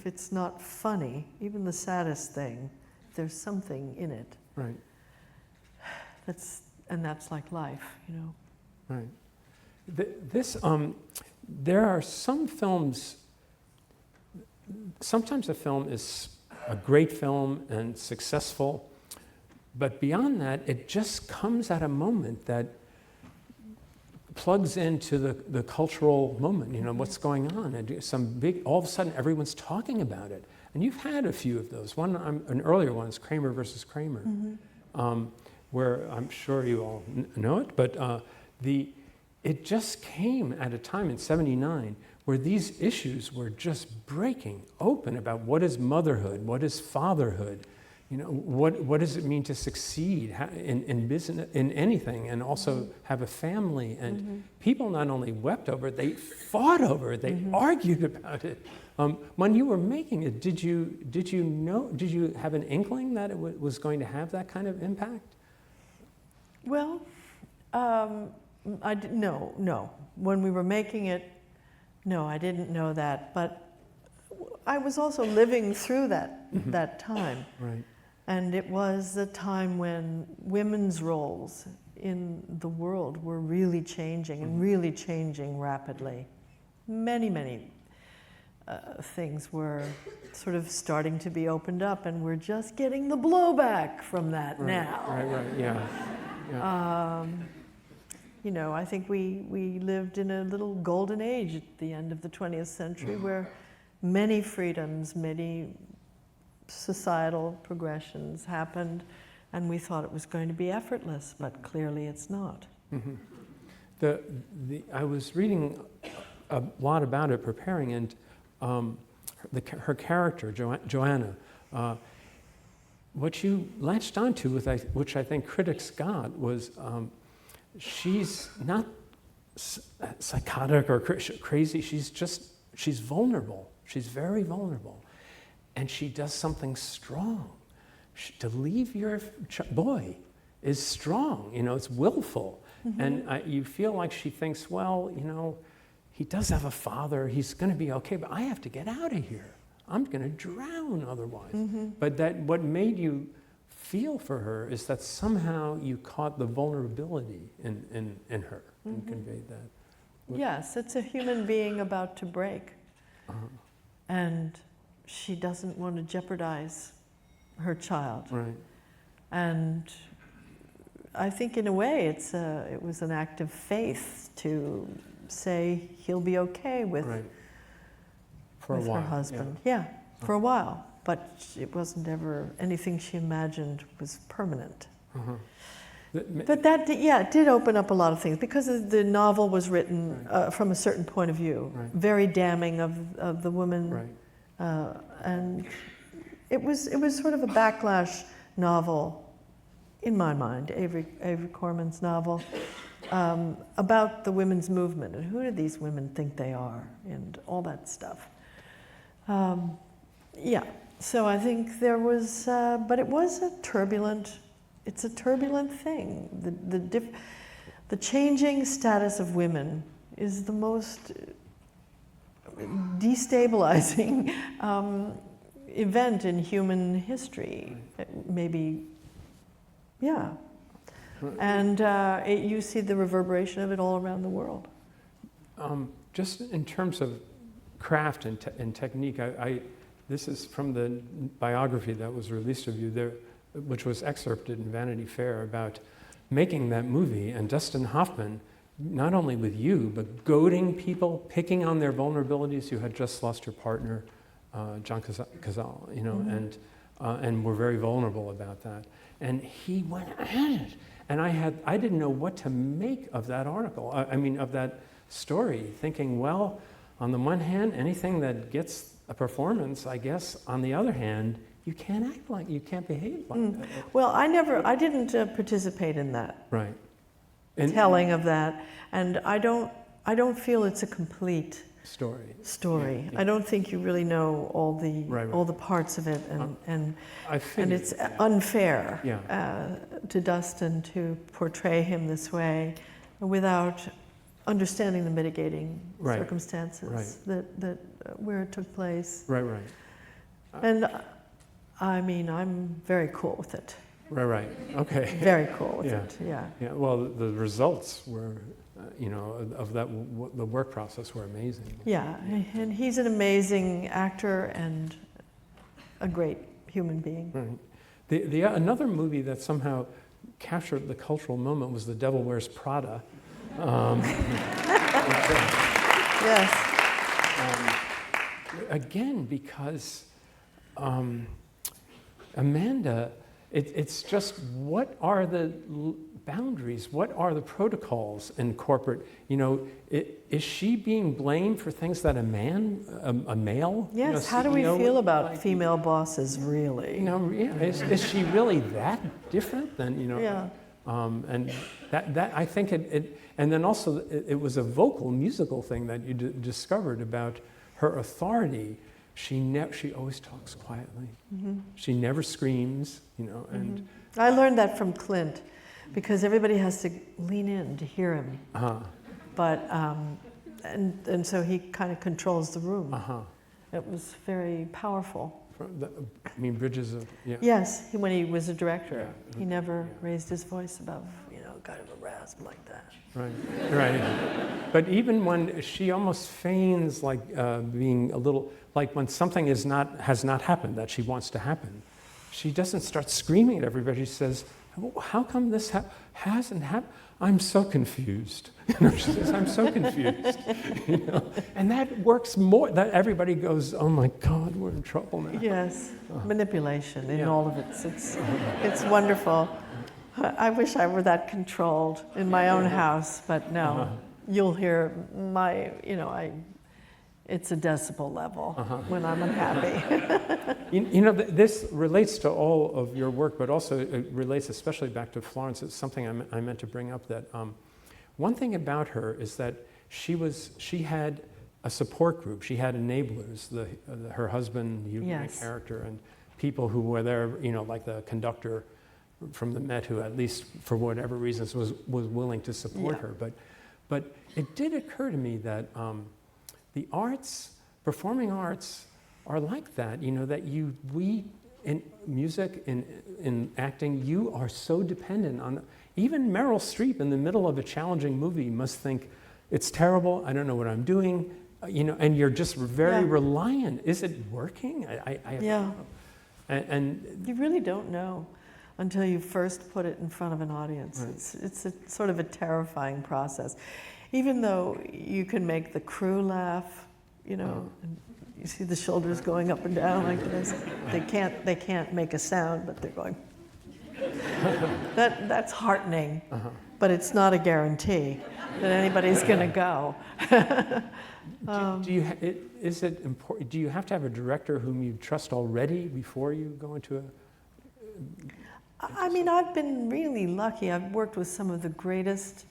it's not funny, even the saddest thing, there's something in it. Right. That's like life, you know. Right. There are some films. Sometimes a film is a great film and successful, but beyond that, it just comes at a moment that plugs into the cultural moment. You know, what's going on, and all of a sudden, everyone's talking about it. And you've had a few of those. An earlier one is Kramer versus Kramer. Where I'm sure you all know it, but it just came at a time in '79 where these issues were just breaking open about what is motherhood, what is fatherhood, you know, what does it mean to succeed in business, in anything, and also have a family. And people not only wept over it, they fought over it, they argued about it. When you were making it, did you have an inkling that it was going to have that kind of impact? Well, no. When we were making it, no, I didn't know that. But I was also living through that time. Right. And it was the time when women's roles in the world were really changing and really changing rapidly. Many things were sort of starting to be opened up, and we're just getting the blowback from that now. Right, yeah. You know, I think we lived in a little golden age at the end of the 20th century where many freedoms, many societal progressions happened, and we thought it was going to be effortless, but clearly it's not. I was reading a lot about it, preparing, and her character, Joanna, what you latched onto, which I think critics got, was she's not psychotic or crazy. She's vulnerable. She's very vulnerable. And she does something strong. To leave your boy is strong, it's willful. Mm-hmm. And you feel like she thinks, well, he does have a father, he's going to be okay, but I have to get out of here. I'm going to drown otherwise. Mm-hmm. But what made you feel for her is that somehow you caught the vulnerability in her and mm-hmm. conveyed that. Yes, it's a human being about to break. Uh-huh. And she doesn't want to jeopardize her child. Right. And I think in a way it was an act of faith to say he'll be okay with, right. with her husband. Yeah, for a while. But it wasn't ever anything she imagined was permanent. Uh-huh. But that, it did open up a lot of things because the novel was written from a certain point of view, right. Very damning of the woman, right. And it was sort of a backlash novel, in my mind, Avery Corman's novel, about the women's movement and who do these women think they are and all that stuff. So I think there was, but it was it's a turbulent thing. The changing status of women is the most destabilizing event in human history, maybe, yeah. And you see the reverberation of it all around the world. Just in terms of craft and technique, this is from the biography that was released of you there, which was excerpted in Vanity Fair about making that movie, and Dustin Hoffman, not only with you, but goading people, picking on their vulnerabilities. You had just lost your partner, John Cazale, mm-hmm. And were very vulnerable about that. And he went at it. And I didn't know what to make of that article, of that story, thinking, well, on the one hand, anything that gets a performance, I guess, on the other hand, you can't behave like that. Well, I didn't participate in that. Right. Telling of that. And I don't feel it's a complete story. Yeah. I don't think you really know all the parts of it, and it's unfair to Dustin to portray him this way without understanding the mitigating circumstances that where it took place. Right. And I'm very cool with it. Right. Okay. Very cool with it. Yeah. Well, the results were, of that the work process were amazing. Yeah, and he's an amazing actor and a great human being. Right. Another movie that somehow captured the cultural moment was The Devil Wears Prada. Yes. Again, because Amanda, it's just, what are the boundaries? What are the protocols in corporate? Is she being blamed for things that a male? Yes. How do we feel about female bosses, really? Is she really that different than Yeah. And that I think it, and then also it was a musical thing that you discovered about her authority. She always talks quietly. Mm-hmm. She never screams, and mm-hmm. I learned that from Clint, because everybody has to lean in to hear him. Uh-huh. But and so he kind of controls the room. Uh-huh. It was very powerful. Bridges of Yes, when he was a director, he never raised his voice above kind of a rasp like that. Right. But even when she almost feigns like being a little, like when something has not happened that she wants to happen, she doesn't start screaming at everybody. She says, "How come this hasn't happened? I'm so confused." She says, "I'm so confused." And that works more. That everybody goes, "Oh my God, we're in trouble now." Yes, manipulation in all of it. It's wonderful. I wish I were that controlled in my own house, but no. You'll hear it's a decibel level when I'm unhappy. This relates to all of your work, but also it relates especially back to Florence. It's something I meant to bring up, that one thing about her is that she had a support group. She had enablers, her husband, the Yes. character, and people who were there, like the conductor from the Met, who at least for whatever reasons was willing to support Yeah. her. But it did occur to me that the arts, performing arts, are like that. That we in music, in acting, you are so dependent on. Even Meryl Streep in the middle of a challenging movie must think, it's terrible, I don't know what I'm doing, and you're just very Yeah. reliant. Is it working? I Yeah. and You really don't know until you first put it in front of an audience. Right. It's a sort of a terrifying process. Even though you can make the crew laugh, and you see the shoulders going up and down like this. They can't make a sound, but they're going. That's heartening, but it's not a guarantee that anybody's going to go. is it important? Do you have to have a director whom you trust already before you go into a? I mean, I've been really lucky. I've worked with some of the greatest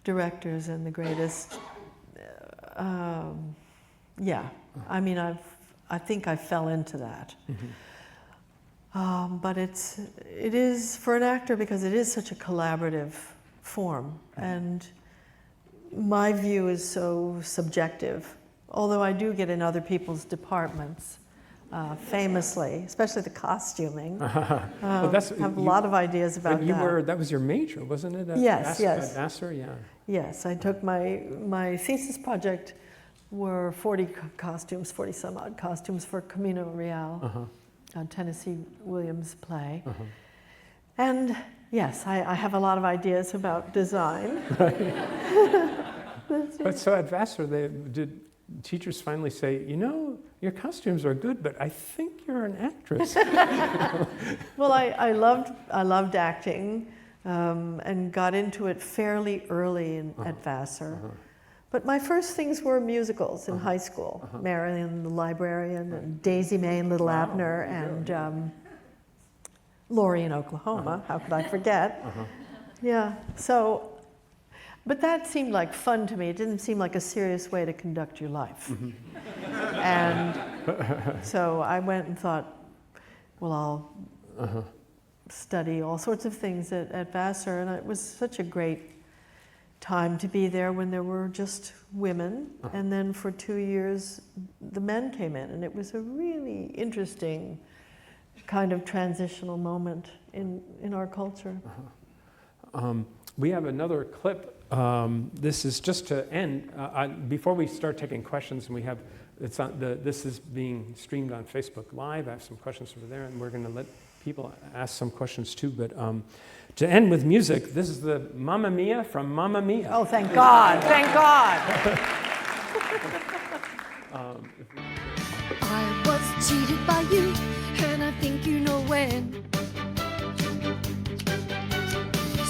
directors and the greatest. I mean, I think I fell into that. But it is for an actor, because it is such a collaborative form, and my view is so subjective. Although I do get in other people's departments, famously, especially the costuming. Well, have a lot of ideas about that. That was your major, wasn't it? Yes. At Vassar, yeah. Yes, I took my thesis project were 40 costumes, 40 some odd costumes for Camino Real, a Tennessee Williams play. And yes, I have a lot of ideas about design. But so at Vassar, did teachers finally say, your costumes are good, but I think you're an actress? Well, I loved acting and got into it fairly early at Vassar. But my first things were musicals in high school. Marion the Librarian, and Daisy May and Little Abner, and Laurie in Oklahoma. How could I forget? Yeah, so, but that seemed like fun to me. It didn't seem like a serious way to conduct your life. And so I went and thought, well, I'll study all sorts of things at Vassar, and it was such a great time to be there when there were just women, and then for 2 years the men came in, and it was a really interesting kind of transitional moment in our culture. We have another clip. This is just to end. Before we start taking questions, and this is being streamed on Facebook Live. I have some questions over there, and we're going to let people ask some questions too. But to end with music, this is the Mamma Mia from Mamma Mia. Oh, thank God! Thank God! I was cheated by you, and I think you know when.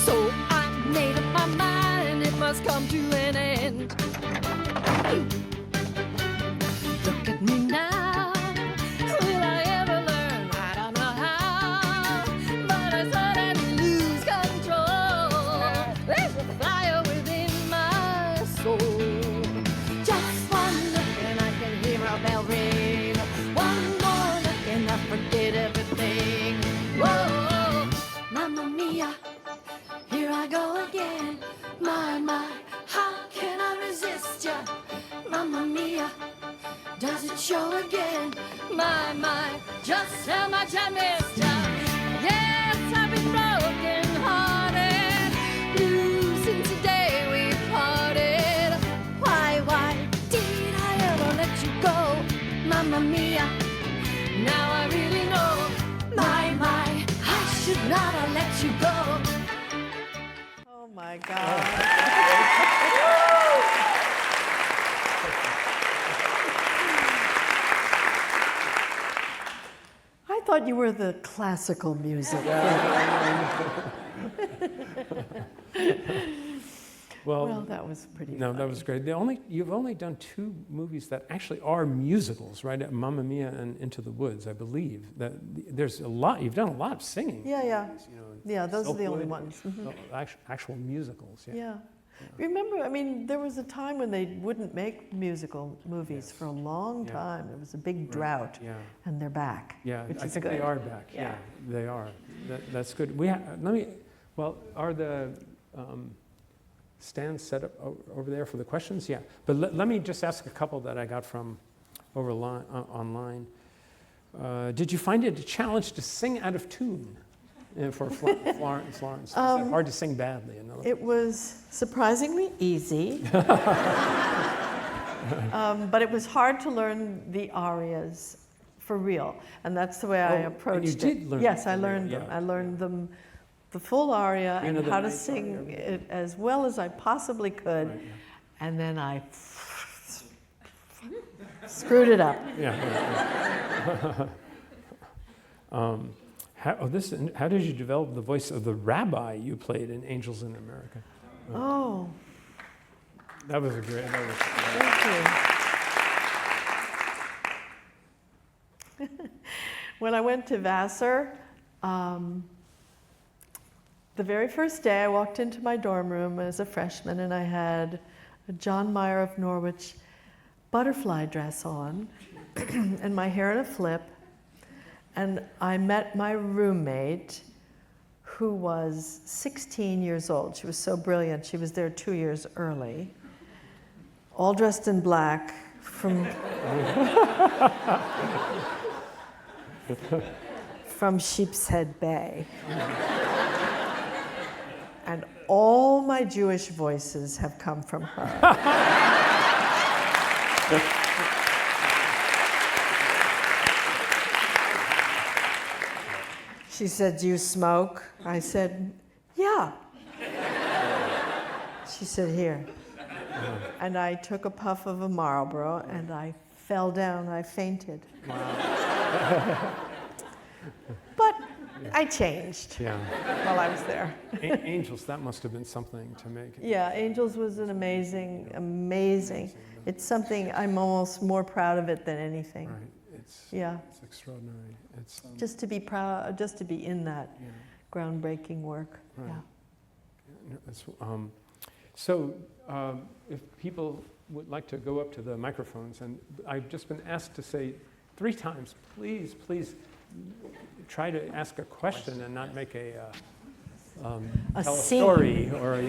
So I made up my mind, it must come to an end. Look at me now, will I ever learn? I don't know how, but I suddenly lose control. There's a fire within my soul. Just one look and I can hear a bell ring. One more look and I forget everything. Whoa, Mamma Mia, here I go again. My, how can I resist ya? Mamma Mia, does it show again? My, just how much I missed ya. Yes, I've been broken hearted. Blue since the day we parted. Why did I ever let you go? Mamma Mia, now I really know. My, I should not have let you go. Oh my God! I thought you were the classical music. Well, that was pretty. No, funny. that was great. You've only done 2 movies that actually are musicals, right? Mamma Mia and Into the Woods, I believe. There's a lot. You've done a lot of singing. Yeah. You know, Yeah, those are the only Silkwood, ones. Actual musicals. Yeah. Yeah. Remember, I mean, there was a time when they wouldn't make musical movies for a long time. There was a big drought, and they're back. Yeah, which I is think good. they are back. Yeah, they are. That's good. Are the stands set up over there for the questions? Yeah, but let me just ask a couple that I got from online. Did you find it a challenge to sing out of tune for Florence? Is it hard to sing badly? It was surprisingly easy, but it was hard to learn the arias for real, and that's the way I approached and you did learn Yes, them I for learned real, them. yeah. I learned them, the full aria, You know, and the how to nice sing aria, it as well as I possibly could, Right, and then I screwed it up. How did you develop the voice of the rabbi you played in Angels in America? Oh, That was a great. thank you. When I went to Vassar, the very first day I walked into my dorm room as a freshman, and I had a John Mayer of Norwich butterfly dress on and my hair in a flip, and I met my roommate, who was 16 years old. She was so brilliant. She was there 2 years early, all dressed in black from from Sheepshead Bay. And all my Jewish voices have come from her. She said, "Do you smoke?" I said, "Yeah." She said, "Here." And I took a puff of a Marlboro and I fell down, I fainted. Wow. But I changed while I was there. Angels, that must have been something to make it. Yeah, Angels was an amazing. It's something I'm almost more proud of it than anything. Right. It's extraordinary. It's just to be proud, just to be in that groundbreaking work. Right. Yeah. If people would like to go up to the microphones, and I've just been asked to say 3 times, please try to ask a question and not make tell a story or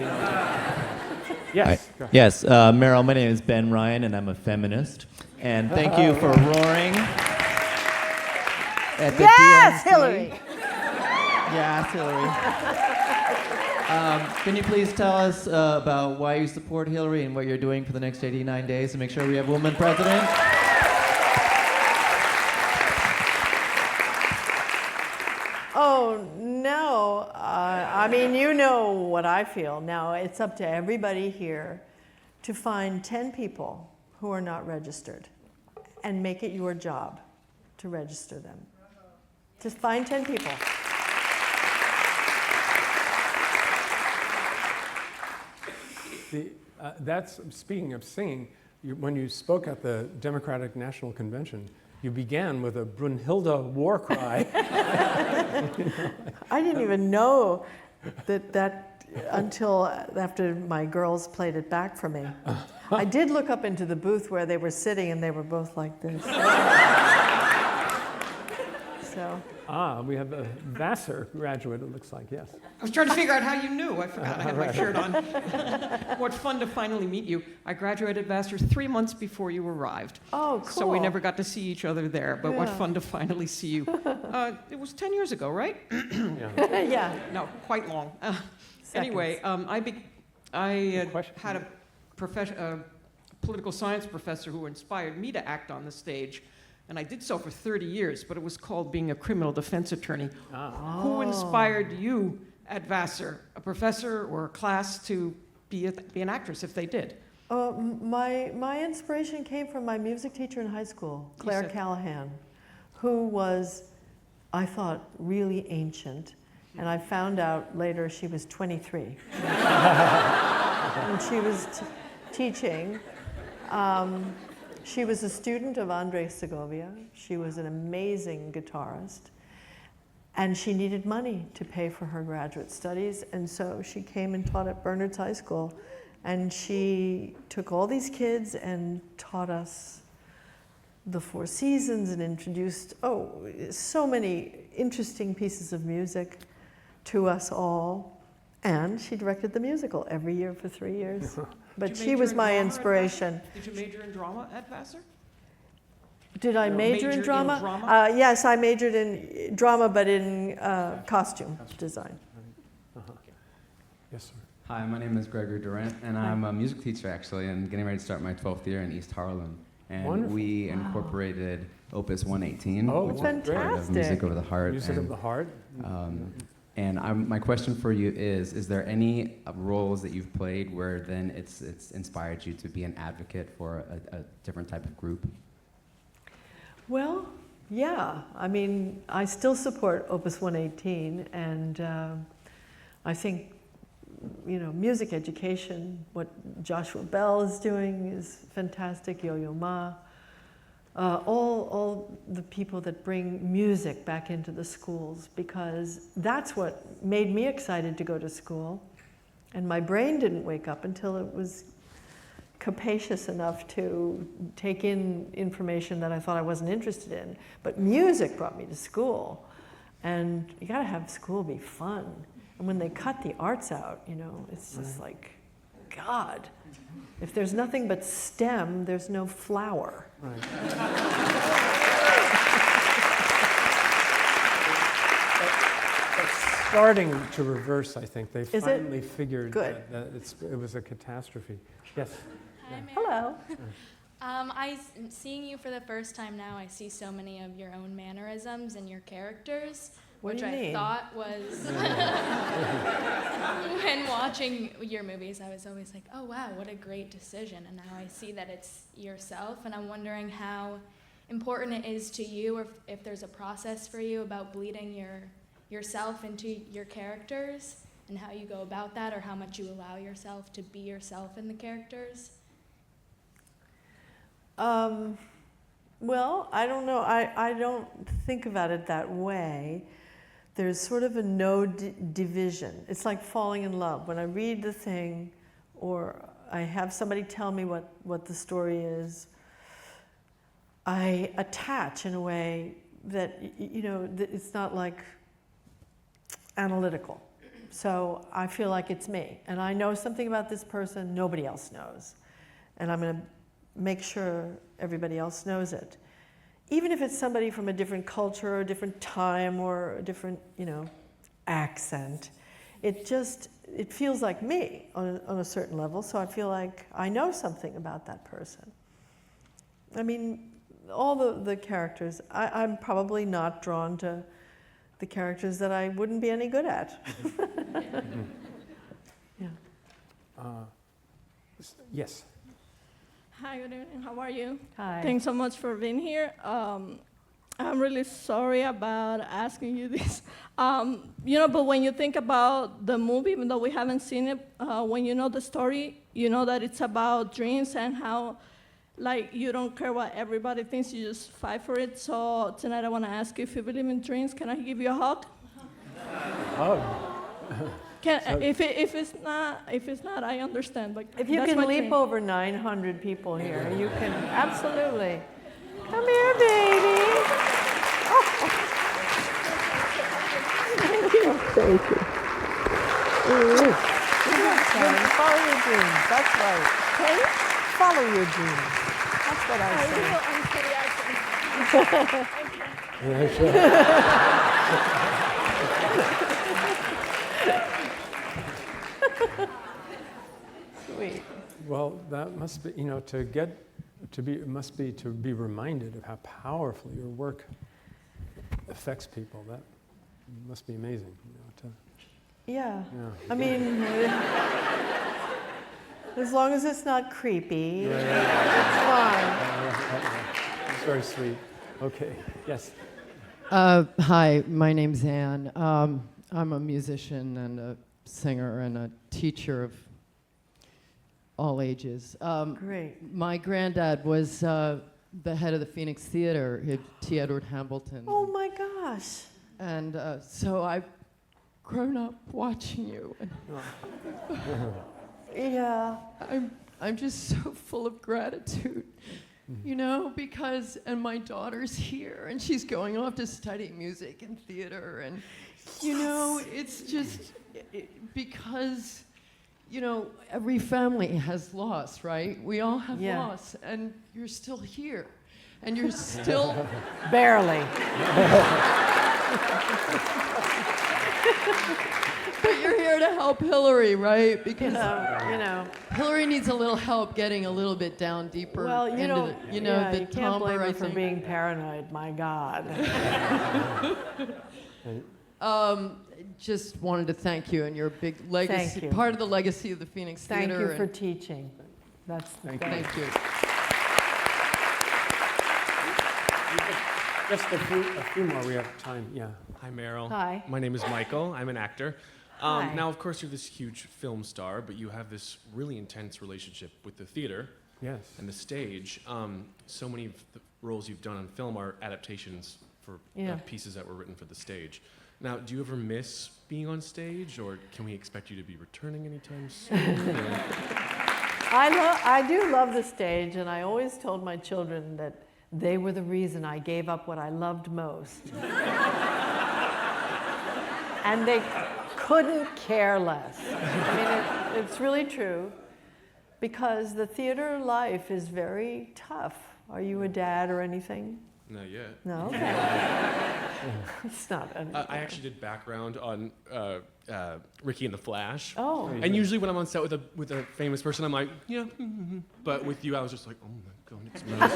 Yes. Yes, Meryl, my name is Ben Ryan, and I'm a feminist. And thank you for roaring at the DNC. Hillary! Yes, Hillary. Can you please tell us about why you support Hillary and what you're doing for the next 89 days to make sure we have a woman president? Oh, no. I mean, you know what I feel. Now, it's up to everybody here to find 10 people who are not registered and make it your job to register them. Just find 10 people. That's speaking of singing. When you spoke at the Democratic National Convention, you began with a Brunhilde war cry. I didn't even know that until after my girls played it back for me. I did look up into the booth where they were sitting, and they were both like this. So. We have a Vassar graduate, it looks like, yes. I was trying to figure out how you knew. I forgot I had my shirt on. What fun to finally meet you. I graduated Vassar 3 months before you arrived. Oh, cool. So we never got to see each other there, but what fun to finally see you. It was 10 years ago, right? Yeah. No, quite long. Anyway, I had a political science professor who inspired me to act on the stage. And I did so for 30 years, but it was called being a criminal defense attorney. Who inspired you at Vassar, a professor or a class, to be an actress if they did? My inspiration came from my music teacher in high school, Claire Callahan, who was, I thought, really ancient. And I found out later she was 23. And she was teaching. She was a student of Andrei Segovia. She was an amazing guitarist. And she needed money to pay for her graduate studies. And so she came and taught at Bernard's High School. And she took all these kids and taught us the Four Seasons and introduced, so many interesting pieces of music to us all. And she directed the musical every year for 3 years. But she was my inspiration. Did you major in drama at Vassar? Did I major in drama? Yes, I majored in drama, but in costume design. Yes, sir. Hi, my name is Gregory Durant, and I'm a music teacher, actually, and getting ready to start my 12th year in East Harlem. And Wonderful. we incorporated Opus 118, which fantastic. is part of Music of the Heart. Music of the Heart. And my question for you is there any roles that you've played where then it's inspired you to be an advocate for a different type of group? Well, yeah. I mean, I still support Opus 118, and I think, music education, what Joshua Bell is doing is fantastic, Yo-Yo Ma. All the people that bring music back into the schools, because that's what made me excited to go to school. And my brain didn't wake up until it was capacious enough to take in information that I thought I wasn't interested in. But music brought me to school. And you gotta have school be fun. And when they cut the arts out, it's just like, God, if there's nothing but STEM, there's no flower. Right. It's starting to reverse, I think. They finally figured that it was a catastrophe. Yes? Hi, Mary. Hello. Seeing you for the first time now, I see so many of your own mannerisms and your characters, What which do you I mean? thought was, when watching your movies, I was always like, oh wow, what a great decision. And now I see that it's yourself, and I'm wondering how important it is to you, or if there's a process for you about bleeding yourself into your characters, and how you go about that, or how much you allow yourself to be yourself in the characters. Well, I don't know. I don't think about it that way. There's sort of a no division. It's like falling in love. When I read the thing, or I have somebody tell me what the story is, I attach in a way that, that it's not like analytical. So I feel like it's me. And I know something about this person nobody else knows. And I'm going to make sure everybody else knows it. Even if it's somebody from a different culture or a different time or a different, accent, it feels like me on a certain level, so I feel like I know something about that person. I mean, all the characters, I'm probably not drawn to the characters that I wouldn't be any good at. Yeah. Yes. Hi, good evening. How are you? Hi. Thanks so much for being here. I'm really sorry about asking you this. But when you think about the movie, even though we haven't seen it, when you know the story, you know that it's about dreams and how, you don't care what everybody thinks, you just fight for it. So tonight I want to ask you if you believe in dreams. Can I give you a hug? Oh. If it's not, I understand. But if you can leap over 900 people here, you can absolutely. Come here, baby. Oh. Thank you. Follow your dreams. That's right. Okay? Follow your dreams. That's what I say. Sweet. Well, that must be, to be reminded of how powerful your work affects people. That must be amazing. Yeah. I mean, as long as it's not creepy, it's fine. It's very sweet. Okay. Yes. Hi, my name's Anne. I'm a musician and a singer and a teacher of all ages. Great. My granddad was the head of the Phoenix Theater, T. Edward Hambleton. Oh my gosh. And so I've grown up watching you. Yeah. I'm just so full of gratitude, you know, because, and my daughter's here, and she's going off to study music and theater, and, you know, it's just because, you know, every family has loss, right? We all have loss, and you're still here, and you're still... Barely. But you're here to help Hillary, right? Because you know, Hillary needs a little help getting a little bit down deeper. Well, you into don't, the, you know, the you can't blame timbre, her I for think. being paranoid. My God. Just wanted to thank you and your big legacy, Thank you. part of the legacy of the Phoenix Thank Theater. you for teaching. That's the thing. Thank you. Just a few more. We have time. Yeah. Hi, Meryl. Hi. My name is Michael. I'm an actor. Hi. Now, of course, you're this huge film star, but you have this really intense relationship with the theater. Yes. And the stage. So many of the roles you've done on film are adaptations for pieces that were written for the stage. Now, do you ever miss being on stage, or can we expect you to be returning anytime soon? I do love the stage, and I always told my children that they were the reason I gave up what I loved most. And they couldn't care less. I mean, it's really true, because the theater life is very tough. Are you a dad or anything? Not yet. No? It's not. I actually did background on Ricki and the Flash. Oh. And usually when I'm on set with a famous person, I'm like, yeah. But with you, I was just like, oh my God, it's Meryl.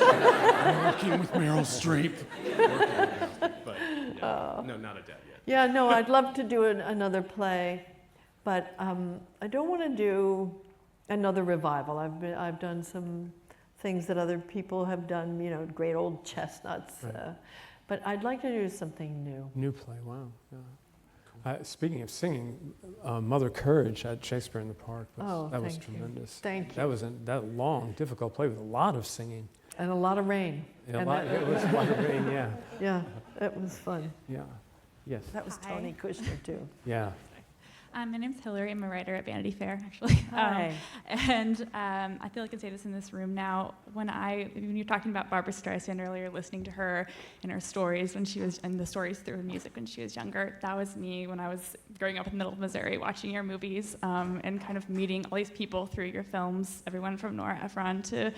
I'm working with Meryl Streep. But yeah, no, not a dad yet. Yeah, no, I'd love to do another play, but I don't want to do another revival. I've done some things that other people have done, you know, great old chestnuts. Right. But I'd like to do something new. New play, wow. Yeah. Speaking of singing, Mother Courage at Shakespeare in the Park, that was tremendous. Thank you. That was that long, difficult play with a lot of singing. And a lot of rain. It was a lot of rain, yeah. Yeah, it was fun. Yeah, yes. That was Tony Kushner, too. Yeah. My name's Hillary. I'm a writer at Vanity Fair, actually. Hi. And I feel like I can say this in this room now. When you were talking about Barbra Streisand earlier, listening to her and her stories when she was, and the stories through her music when she was younger, that was me when I was growing up in the middle of Missouri, watching your movies and kind of meeting all these people through your films, everyone from Nora Ephron to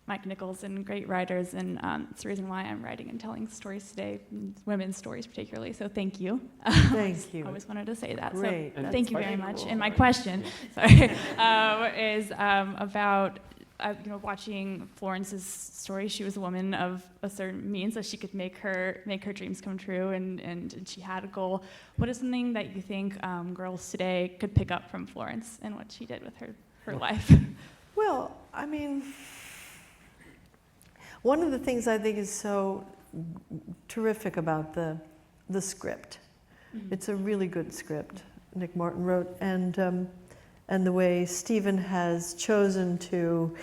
Mike Nichols and great writers, and it's the reason why I'm writing and telling stories today, women's stories particularly, so thank you. Thank you. I always wanted to say that, Great. so That's thank you very much. cool. And my question, sorry, is about watching Florence's story. She was a woman of a certain means, so she could make her dreams come true, and she had a goal. What is something that you think girls today could pick up from Florence and what she did with her life? Well, I mean, one of the things I think is so terrific about the script, it's a really good script Nick Martin wrote, and the way Stephen has chosen to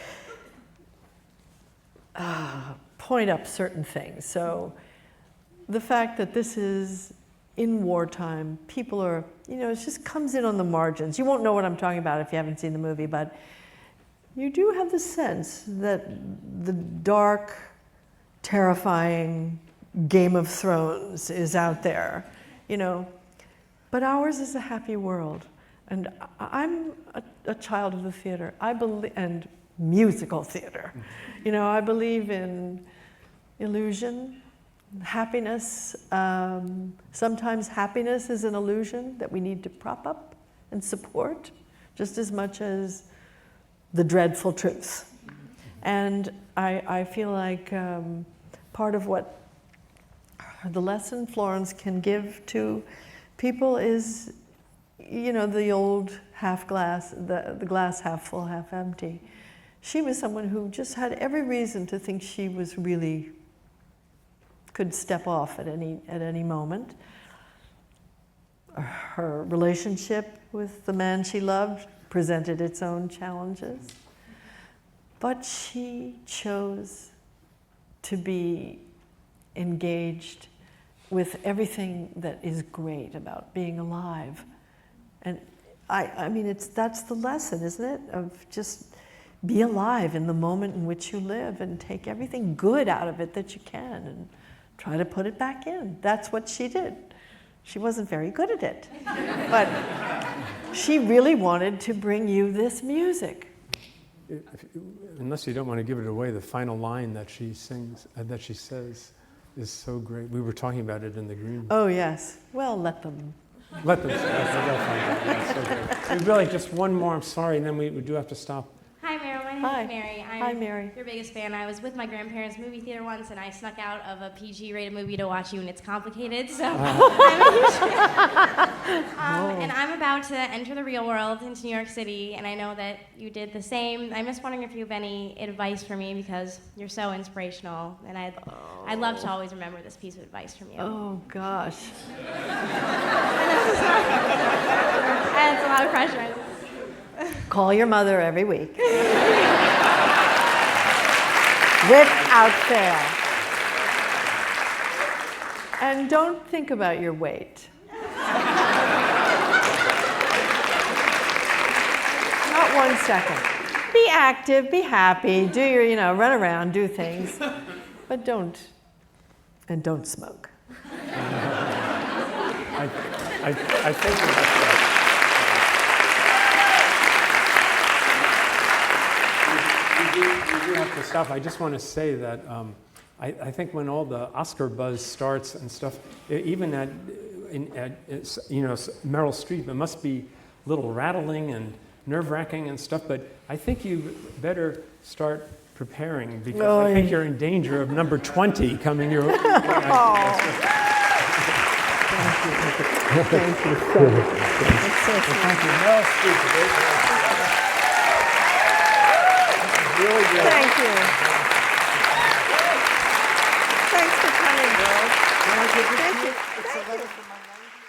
point up certain things. So the fact that this is in wartime, people are, you know, it just comes in on the margins. You won't know what I'm talking about if you haven't seen the movie, but you do have the sense that the dark, terrifying Game of Thrones is out there, you know. But ours is a happy world. And I'm a child of the theater. I believe, and musical theater. You know, I believe in illusion, happiness. Sometimes happiness is an illusion that we need to prop up and support, just as much as the dreadful truth. And I feel like part of what the lesson Florence can give to people is, you know, the old half glass, the glass half full, half empty. She was someone who just had every reason to think she was really, could step off at any moment. Her relationship with the man she loved presented its own challenges, but she chose to be engaged with everything that is great about being alive. And I mean, that's the lesson, isn't it? Of just be alive in the moment in which you live and take everything good out of it that you can and try to put it back in. That's what she did. She wasn't very good at it, but she really wanted to bring you this music. Unless you don't want to give it away, the final line that she sings, that she says, is so great. We were talking about it in the green room. Oh yes. Well, let them. Let them. They'll find out. That's so great. We really just one more. I'm sorry, and then we do have to stop. Hi, Meryl. My name Hi. is Mary. I'm Hi, Mary. your biggest fan. I was with my grandparents' movie theater once, and I snuck out of a PG-rated movie to watch you, and it's complicated. So I'm a huge fan. And I'm about to enter the real world into New York City, and I know that you did the same. I'm just wondering if you have any advice for me because you're so inspirational, and I'd love to always remember this piece of advice from you. Oh gosh. That's a lot of pressure. Call your mother every week. Without fail. And don't think about your weight. Not 1 second. Be active, be happy, do your, run around, do things. But don't smoke. I think that's we do have to stop. I just want to say that I think when all the Oscar buzz starts and stuff, even at Meryl Streep, it must be a little rattling and nerve-wracking and stuff. But I think you better start preparing because I think you're in danger of number 20 coming your way. Thank you. Thank you. Meryl Streep. Really good. Thank you. Thanks for coming, Bill. Thank you. It's a letter from my wife.